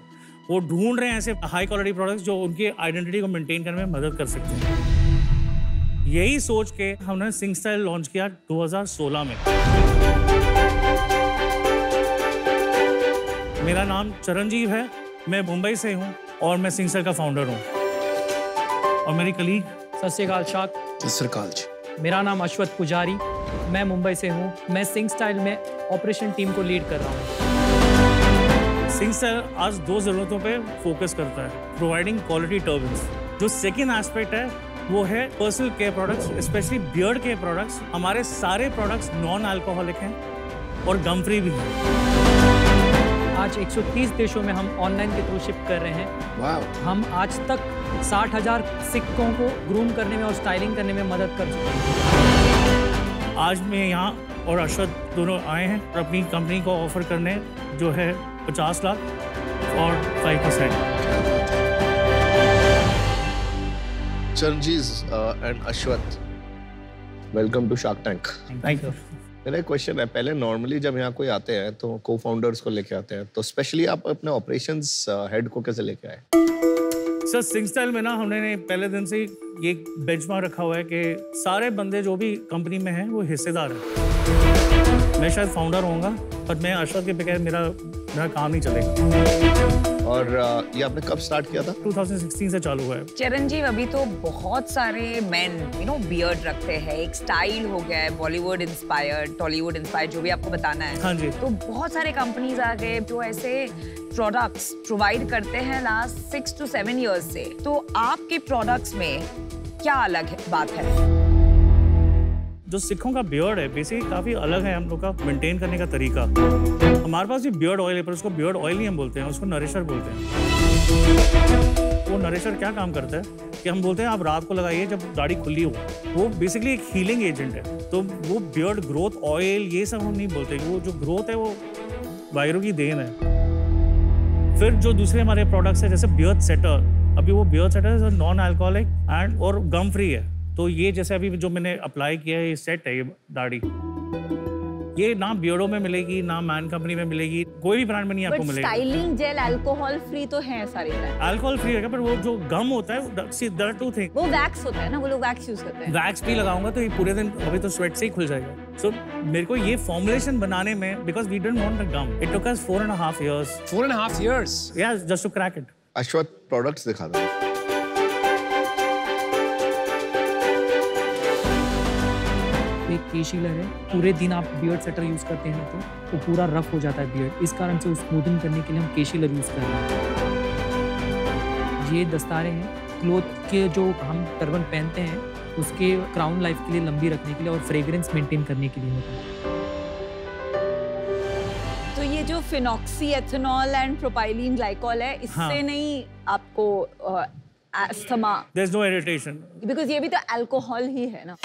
वो ढूंढ रहे हैं ऐसे हाई क्वालिटी प्रोडक्ट्स जो उनकी आइडेंटिटी को मेंटेन करने में मदद कर सकते हैं। यही सोच के हमने सिंह स्टाइल लॉन्च किया 2016 में। मेरा नाम चरणजीव है, मैं मुंबई से हूँ और मैं सिंह स्टाइल का फाउंडर हूँ। और मेरी कलीग सत श्री अकाल शाक। सत श्री अकाल जी। मेरा नाम अश्वत पुजारी, मैं मुंबई से हूँ। मैं सिंह स्टाइल में ऑपरेशन टीम को लीड कर रहा हूँ। सिंह स्टाइल आज 2 ज़रूरतों पे फोकस करता है, प्रोवाइडिंग क्वालिटी टर्बन्स। जो सेकेंड एस्पेक्ट है वो है personal care products, specially beard care products. हमारे सारे प्रोडक्ट्स नॉन अल्कोहलिक हैं और गम फ्री भी हैं। आज 130 देशों में हम ऑनलाइन के थ्रू शिप कर रहे हैं। वाह। हम आज तक 60,000 सिक्कों को ग्रूम करने में और स्टाइलिंग करने में मदद कर चुके हैं। आज मैं यहाँ और अश्वत दोनों आए हैं और अपनी कंपनी को ऑफर करने जो है 50 लाख और 5%। Charanjeev and Ashwat, welcome to Shark Tank. Thank you. मेरा एक क्वेश्चन है, पहले नॉर्मली जब यहाँ कोई आते हैं तो को फाउंडर्स को लेके आते हैं, तो स्पेशली आप अपने ऑपरेशंस हेड को कैसे लेके आए? सर सिंह स्टाइल में ना हमने पहले दिन से ये बेंचमार्क रखा हुआ है कि सारे बंदे जो भी कंपनी में हैं वो हिस्सेदार हैं। मैं शायद फाउंडर होऊंगा पर मैं अश्वत के बगैर मेरा काम नहीं चलेगा। और ये आपने कब स्टार्ट किया था? 2016 से चालू हुआ है। चिरंजीव, अभी तो बहुत सारे मेन बियर्ड रखते हैं, एक स्टाइल हो गया है, बॉलीवुड इंस्पायर्ड, टॉलीवुड इंस्पायर्ड, जो भी आपको बताना है। हाँ जी। तो बहुत सारे कंपनीज आ गए जो ऐसे प्रोडक्ट्स प्रोवाइड करते हैं लास्ट 6 to 7 years से। तो आपके प्रोडक्ट्स में क्या अलग बात है? जो सिखों का बियर्ड है बेसिकली काफ़ी अलग है हम लोग का मेंटेन करने का तरीका। हमारे पास भी बियर्ड ऑयल है पर उसको बियर्ड ऑयल नहीं हम बोलते हैं, उसको नरिशर बोलते हैं। वो नरिशर क्या काम करता है कि हम बोलते हैं आप रात को लगाइए जब दाढ़ी खुली हो। वो बेसिकली एक हीलिंग एजेंट है। तो वो बियर्ड ग्रोथ ऑयल ये सब हम नहीं बोलते। वो जो ग्रोथ है वो वायरों की देन है। फिर जो दूसरे हमारे प्रोडक्ट्स है जैसे बियर्ड सेटर, अभी वो beard setter non alcoholic and और गम फ्री है। तो ये जैसे अभी जो मैंने अप्लाई किया है ये सेट है, ये दाढ़ी, ये ना बियर्डो में मिलेगी ना मैन कंपनी में मिलेगी, कोई भी ब्रांड में नहीं आपको मिलेगा। स्टाइलिंग जेल अल्कोहल फ्री तो है सारे ब्रांड। अल्कोहल फ्री है पर वो जो गम होता है देयर आर 2 थिंग्स। वो वैक्स होता है ना, वो लोग वैक्स यूज करते हैं। वैक्स भी लगाऊंगा तो ये पूरे दिन अभी तो स्वेट से ही खुल जाएगा। सो मेरे को ये फॉर्मुलेशन बनाने में because we didn't want the gum, it took us 4.5 years। 4.5 years? Yeah, just to crack it। Ashwat, products दिखा दो। एक केशीलर है, पूरे दिन आप बियर्ड सेटर यूज करते हैं तो वो पूरा रफ हो जाता है बियर्ड। इस कारण से स्मूथिंग करने के लिए हम केशीलर यूज कर रहे हैं। ये दस्तारे हैं क्लोथ के जो हम टर्बन पहनते हैं उसके क्राउन लाइफ के लिए लंबी रखने के लिए और फ्रेग्रेंस मेंटेन करने के लिए होता है। तो ये जो phenoxy ethanol and propylene glycol है, इससे हाँ। नहीं आपको asthma? There's no irritation। Because ये भी तो अल्कोहल ही है ना।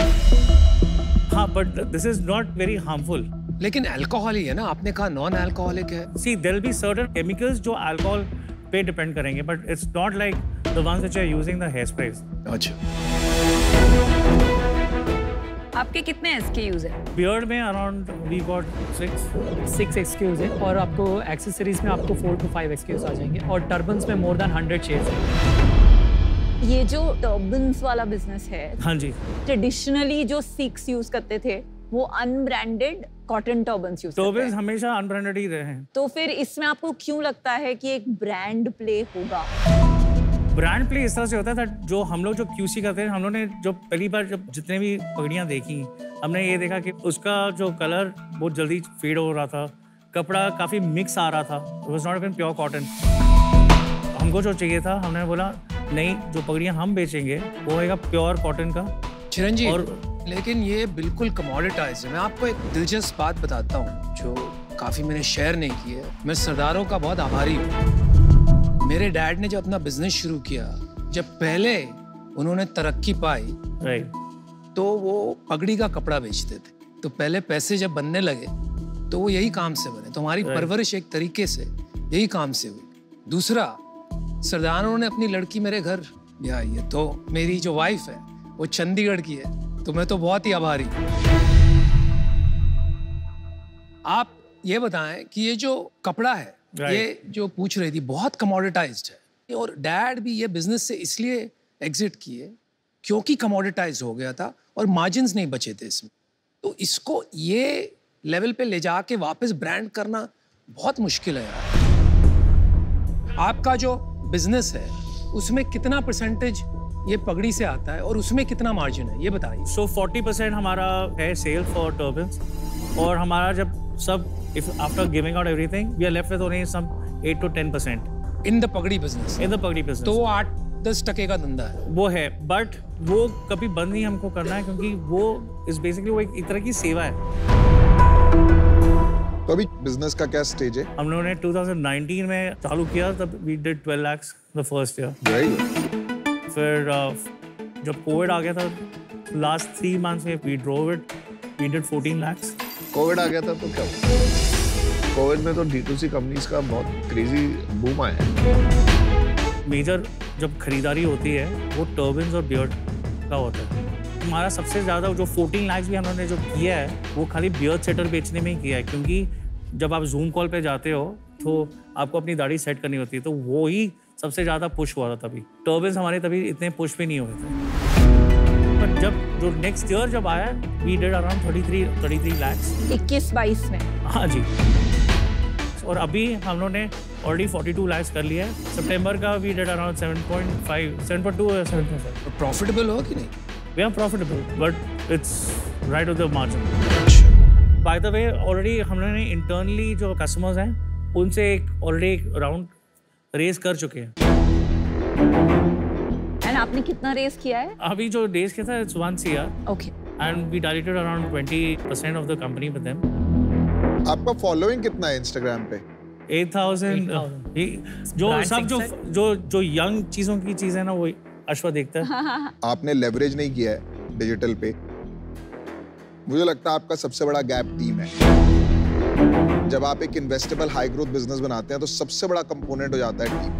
हाँ, but this is not very harmful। लेकिन अल्कोहल ही है ना, आपने कहा नॉन अल्कोहलिक है। See, there will be certain chemicals जो अल्कोहल पे डिपेंड करेंगे, but it's not like the ones which are using the hairsprays। अच्छा। आपके कितने SKUs हैं? बियर्ड में अराउंड वी गॉट 6 SKUs है और आपको एक्सेसरीज में आपको 4 to 5 SKUs आ जाएंगे और टर्बन्स में मोर देन 100 शेड्स हैं। ये जो टर्बन्स वाला बिजनेस है, हाँ जी, ट्रेडिशनली जो सिख्स यूज करते थे वो अनब्रांडेड कॉटन टर्बन्स यूज करते टर्बन्स हैं। हमेशा अनब्रांडेड ही रहे हैं। तो फिर इसमें आपको क्यों लगता है कि एक ब्रांड प्ले होगा? ब्रांड प्ले इस तरह से होता था, जो हम लोग जो QC करते हैं, हम लोग ने जो पहली बार जब जितने भी पगड़ियाँ देखी हमने ये देखा कि उसका जो कलर बहुत जल्दी फेड हो रहा था, कपड़ा काफ़ी मिक्स आ रहा था, it was not even pure cotton. हमको जो चाहिए था, हमने बोला नहीं, जो पगड़ियाँ हम बेचेंगे वो होगा प्योर कॉटन का। चिरंजीव, लेकिन ये बिल्कुल कमोडिटाइज है। मैं आपको एक दिलचस्प बात बताता हूँ। जो काफी मैंने शेयर नहीं किए। मैं सरदारों का बहुत आभारी हूँ। मेरे डैड ने जब अपना बिजनेस शुरू किया, जब पहले उन्होंने तरक्की पाई, तो वो पगड़ी का कपड़ा बेचते थे। तो पहले पैसे जब बनने लगे तो वो यही काम से बने। तो हमारी परवरिश एक तरीके से यही काम से हुई। दूसरा, सरदारों ने अपनी लड़की मेरे घर ले आई है। तो मेरी जो वाइफ है वो चंडीगढ़ की है। तो मैं तो बहुत ही आभारी हूँ। आप ये बताएं कि ये जो कपड़ा है, ये जो पूछ रही थी, बहुत कमोडिटाइज्ड है। और डैड भी ये बिजनेस से इसलिए एग्जिट किए क्योंकि कमोडिटाइज्ड हो गया था और मार्जिन्स नहीं बचे थे इसमें। तो इसको ये लेवल पे ले जाके वापस ब्रांड करना बहुत मुश्किल है यार। आपका जो बिजनेस है उसमें कितना परसेंटेज ये पगड़ी से आता है और उसमें कितना मार्जिन है, ये बताइए। So 40% हमारा है सेल फॉर टर्बन्स, और हमारा जब सब after giving out everything we are left with only some 8 to 10% in the pagdi business. In the pagdi business तो वो 8-10% का धंधा है। वो है, बट वो कभी बंद नहीं हमको करना है, क्योंकि वो इज बेसिकली वो एक तरह की सेवा है। तो अभी बिजनेस का क्या स्टेज है? हम लोगों ने 2019 में चालू किया, तब we did 12 lakhs the first year. फिर जब कोविड आ गया था, लास्ट 3 months में we drove it, we did 14 lakhs। Covid आ गया था तो क्या हुआ? कोविड में तो D2C कंपनीज का बहुत क्रेजी बूम आया है। मेजर जब खरीदारी होती है वो टर्बन्स और बियर्ड का होता है। हमारा सबसे ज़्यादा जो 14 lakhs भी हमने जो किया है वो खाली बियर्ड सेटर बेचने में ही किया है, क्योंकि जब आप जूम कॉल पे जाते हो तो आपको अपनी दाढ़ी सेट करनी होती है, तो वो ही सबसे ज़्यादा पुश हुआ था तभी। टर्बन्स हमारे तभी इतने पुश भी नहीं हुए थे। पर जब जो नेक्स्ट ईयर जब आया, वी डिड अराउंड 33 lakhs 21-22 में। हाँ जी। और अभी हम लोगों ने ऑलरेडी 42 lakhs कर लिया है। सितंबर का we did around 7.5, 7.2 or 7.5। Profitable हो कि नहीं? We are profitable, but it's right with the margin. By the way, already हमने internally जो customers हैं, उनसे already एक राउंड रेस कर चुके हैं। And आपने कितना रेस किया है? अभी जो रेस किया था, it's 1 CR. Okay. And we diluted around 20% of the company with them. आपका फॉलोइंग कितना है इंस्टाग्राम पे? 8,000। जो सब जो यंग चीजों की चीज है ना, वो अश्वा देखता है। आपने लेवरेज नहीं किया है डिजिटल पे। मुझे लगता है आपका सबसे बड़ा गैप टीम है। जब आप एक इन्वेस्टेबल हाई ग्रोथ बिजनेस बनाते हैं तो सबसे बड़ा कंपोनेंट हो जाता है टीम।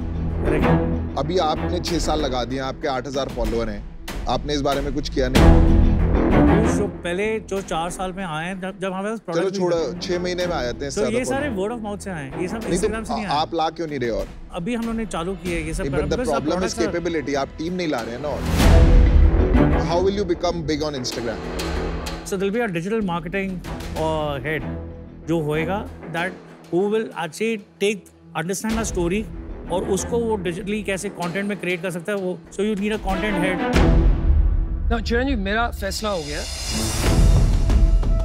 अभी आपने 6 साल लगा दिए, आपके 8,000 फॉलोअर हैं, आपने इस बारे में कुछ किया नहीं? जो पहले जो 4 साल में आए हैं, जब हमारे पास चलो छोड़ो, 6 महीने में आ जाते हैं। तो ये सारे वर्ड ऑफ माउथ से आए हैं, ये सब इंस्टाग्राम से नहीं आए। आप ला क्यों नहीं रहे? और अभी हम लोगों ने चालू किया है ये सब। But the problem is capability. आप टीम नहीं ला रहे हैं ना। How will you become big on Instagram? So there'll be a digital marketing head जो होएगा, that who will actually understand a story और उसको वो डिजिटली कैसे कंटेंट में क्रिएट कर सकता है वो। So you need a content head. ना चिरंजीव, मेरा फैसला हो गया।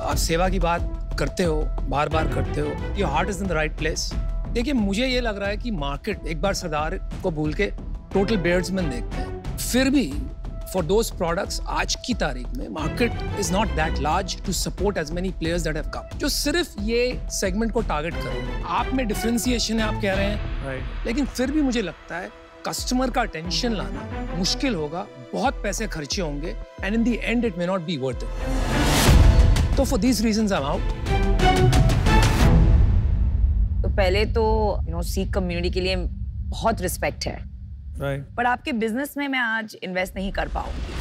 आप सेवा की बात करते हो, बार बार करते हो, your heart is in the right place. देखिए, मुझे ये लग रहा है कि मार्केट एक बार सरदार को भूल के टोटल बेयर्ड्समैन देखते हैं। फिर भी फॉर दोज प्रोडक्ट्स आज की तारीख में market is not that large to support as many players that have come, जो सिर्फ ये सेगमेंट को टारगेट करें। आप में डिफरेंशिएशन है, आप कह रहे हैं, लेकिन फिर भी मुझे लगता है कस्टमर का अटेंशन लाना मुश्किल होगा, बहुत पैसे खर्चे होंगे, and in the end it may not be worth it. तो for these reasons I am out. तो पहले तो सीख कम्युनिटी के लिए बहुत रिस्पेक्ट है, पर आपके बिजनेस में मैं आज इन्वेस्ट नहीं कर पाऊंगी।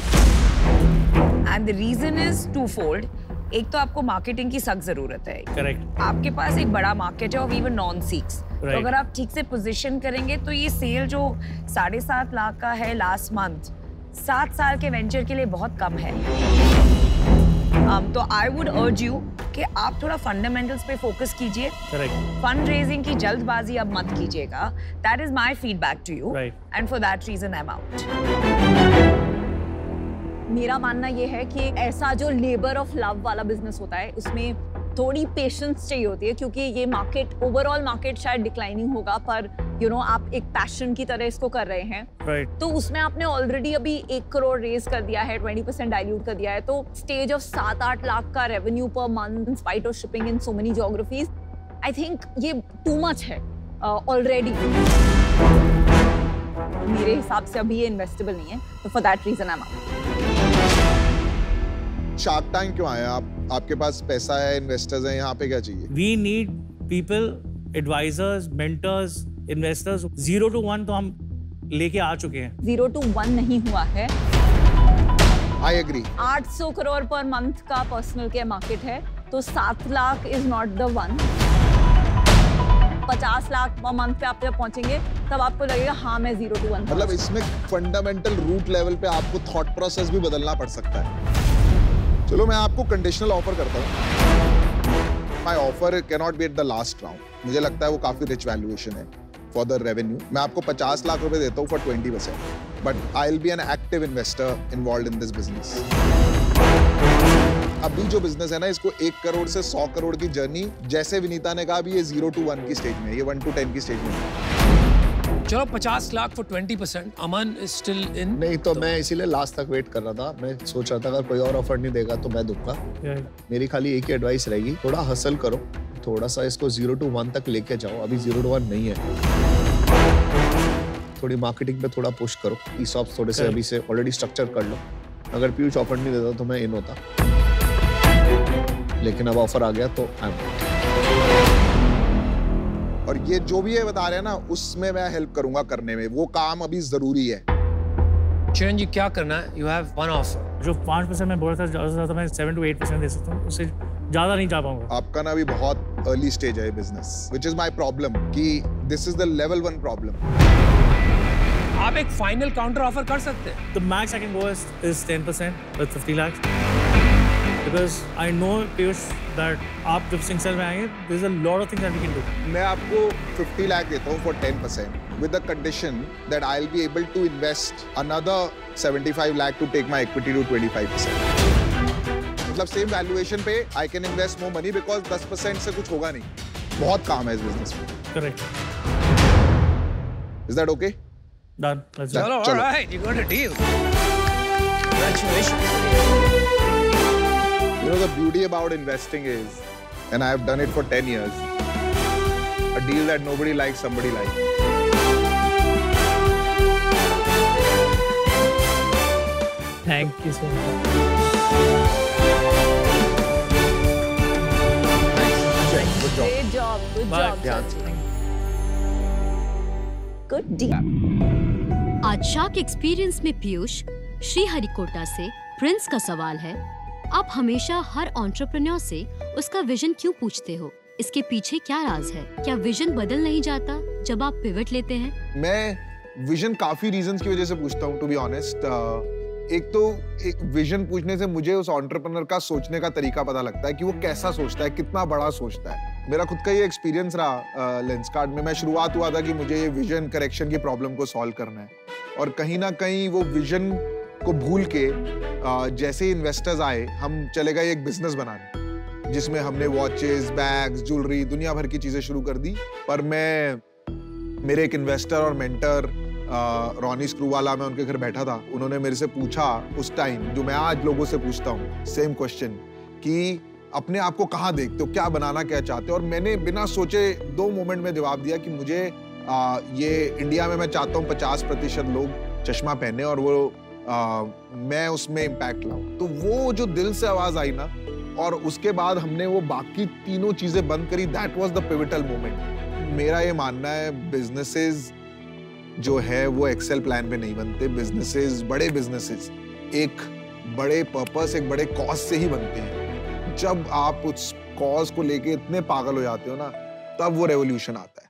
And the reason is twofold. एक तो आपको मार्केटिंग की सख्त जरूरत है। करेक्ट। आपके पास एक बड़ा मार्केट है और इवन नॉन सीक्स। तो अगर आप ठीक से पोजीशन करेंगे तो ये सेल जो 7.5 लाख का है लास्ट मंथ, 7 साल के वेंचर के लिए बहुत कम है। तो आई वुड अर्ज यू कि आप थोड़ा फंडामेंटल्स पे फोकस कीजिए। फंड रेजिंग की जल्दबाजी अब मत कीजिएगा। That is my feedback to you, and for that reason I am out. मेरा मानना ये है कि ऐसा जो लेबर ऑफ लव वाला बिजनेस होता है उसमें थोड़ी पेशेंस चाहिए होती है, क्योंकि ये मार्केट, ओवरऑल मार्केट शायद डिक्लाइनिंग होगा, पर आप एक पैशन की तरह इसको कर रहे हैं। तो उसमें आपने ऑलरेडी अभी 1 करोड़ रेज कर दिया है, 20% डाइल्यूट कर दिया है, तो स्टेज ऑफ 7-8 लाख का revenue per month in spite of shipping in so many geographies, I think ये टू मच है ऑलरेडी। मेरे हिसाब से अभी ये इन्वेस्टेबल नहीं है, तो for that reason I am out. Shark Tank क्यों आया? आपके पास पैसा है, इन्वेस्टर्स हैं, यहाँ पे क्या चाहिए? We need people, advisors, mentors, investors. 0 to 1 तो हम लेके आ चुके हैं। 0 to 1 नहीं हुआ है। I agree. 800 crore per month का पर्सनल केयर मार्केट है, तो 7 lakh is not the one. 50 lakh per month पे आप जब पहुंचेंगे तब आपको लगेगा हाँ मैं 0 to 1। मतलब इसमें फंडामेंटल रूट लेवल पे आपको थॉट प्रोसेस भी बदलना पड़ सकता है। चलो मैं आपको कंडीशनल ऑफर करता हूँ। My offer can not be at the last round. मुझे लगता है वो काफी रिच वैल्यूएशन है फॉर द रेवेन्यू। मैं आपको 50 लाख रुपए देता हूँ for 20%, but I will be an active investor involved in this business. अभी जो बिजनेस है ना, इसको 1 करोड़ से 100 करोड़ की जर्नी, जैसे विनीता ने कहा, अभी ये 0 to 1 की स्टेज में है, ये 1 to 10 की स्टेज में है। चलो 50 lakh for 20%। Aman is still in. नहीं तो मैं इसीलिए लास्ट तक वेट कर रहा था। मैं सोच रहा था अगर कोई और ऑफर नहीं देगा तो मैं दूंगा। मेरी खाली एक ही एडवाइस रहेगी, थोड़ा हसल करो, थोड़ा सा इसको 0 to 1 तक लेके जाओ। अभी 0 to 1 नहीं है। थोड़ी मार्केटिंग पे थोड़ा पुश करो, ESOPs थोड़े से अभी से ऑलरेडी स्ट्रक्चर कर लो। अगर पीयूष ऑफर नहीं देता तो मैं इन होता, लेकिन अब ऑफर आ गया तो आई एम। और ये जो भी ये बता रहे हैं ना, उसमें मैं हेल्प करूंगा करने में। वो काम अभी जरूरी है। चरण जी क्या करना है? You have one offer. जो 5% मैं बोल रहा था, ज्यादा से ज्यादा मैं 7 to 8% दे सकता हूँ, उससे ज्यादा नहीं जा पाऊंगा। आपका ना अभी बहुत अर्ली स्टेज है business, which is my problem, कि this is the level 1 problem. आप एक फाइनल काउंटर ऑफर कर सकते हैं। The max I can go is 10% with 50 lakhs. Because I know, Piyush, that आप जब सिंगसेल में आएंगे, there's a lot of things that we can do. मैं आपको 50 लाख देता हूँ for 10%, with the condition that I'll be able to invest another 75 lakh to take my equity to 25%. मतलब same valuation पे I can invest more money because 10% से कुछ होगा नहीं। बहुत काम है इस बिजनेस में। Correct. Is that okay? Done. Let's do it. चलो, all right, you got a deal. Congratulations. You know, the beauty about investing is, and I have done it for 10 years, a deal that nobody likes, somebody likes. Thank you so much. Good job. Great job. Good Bye. job. ध्यान से। Good deal. आज shark experience में पीयूष श्रीहरिकोटा से Prince का सवाल है, आप हमेशा हर एंटरप्रेन्योर से उसका विजन क्यों पूछते हो? इसके पीछे क्या राज है? क्या विजन बदल नहीं जाता जब आप पिवट लेते हैं? मैं विजन काफी रीजंस की वजह से पूछता हूँ, टू बी ऑनेस्ट। एक तो एक विजन पूछने से मुझे उस एंटरप्रेन्योर का सोचने का तरीका पता लगता है कि वो कैसा सोचता है, कितना बड़ा सोचता है। मेरा खुद का ये एक्सपीरियंस रहा लेंसकार्ट में। मैं शुरुआत हुआ था कि मुझे ये विजन करेक्शन की प्रॉब्लम को सॉल्व करना है, और कहीं ना कहीं वो विजन को भूल के जैसे इन्वेस्टर्स आए, हम चले गए एक बिजनेस बनाने, जिसमें हमने वॉचेस, बैग्स, ज्वेलरी, दुनिया भर की चीजें शुरू कर दी। पर मेरे एक इन्वेस्टर और मेंटर रॉनी स्क्रूवाला, मैं उनके घर बैठा था। उन्होंने मेरे से पूछा उस टाइम, जो मैं आज लोगों से पूछता हूँ, सेम क्वेश्चन, कि अपने आप को कहाँ देखते हो, क्या बनाना क्या चाहते हो? और मैंने बिना सोचे 2 मोमेंट में जवाब दिया कि मुझे ये इंडिया में मैं चाहता हूँ 50% लोग चश्मा पहने और वो मैं उसमें इम्पैक्ट लाऊं। तो वो जो दिल से आवाज आई ना, और उसके बाद हमने वो बाकी तीनों चीजें बंद करी, that was the pivotal moment. मेरा ये मानना है, बिजनेसेस जो है वो एक्सेल प्लान पे नहीं बनते। बिजनेसेस, बड़े बिजनेसेस एक बड़े पर्पस, एक बड़े कॉज से ही बनते हैं। जब आप उस कॉज को लेके इतने पागल हो जाते हो ना, तब वो रेवोल्यूशन आता है।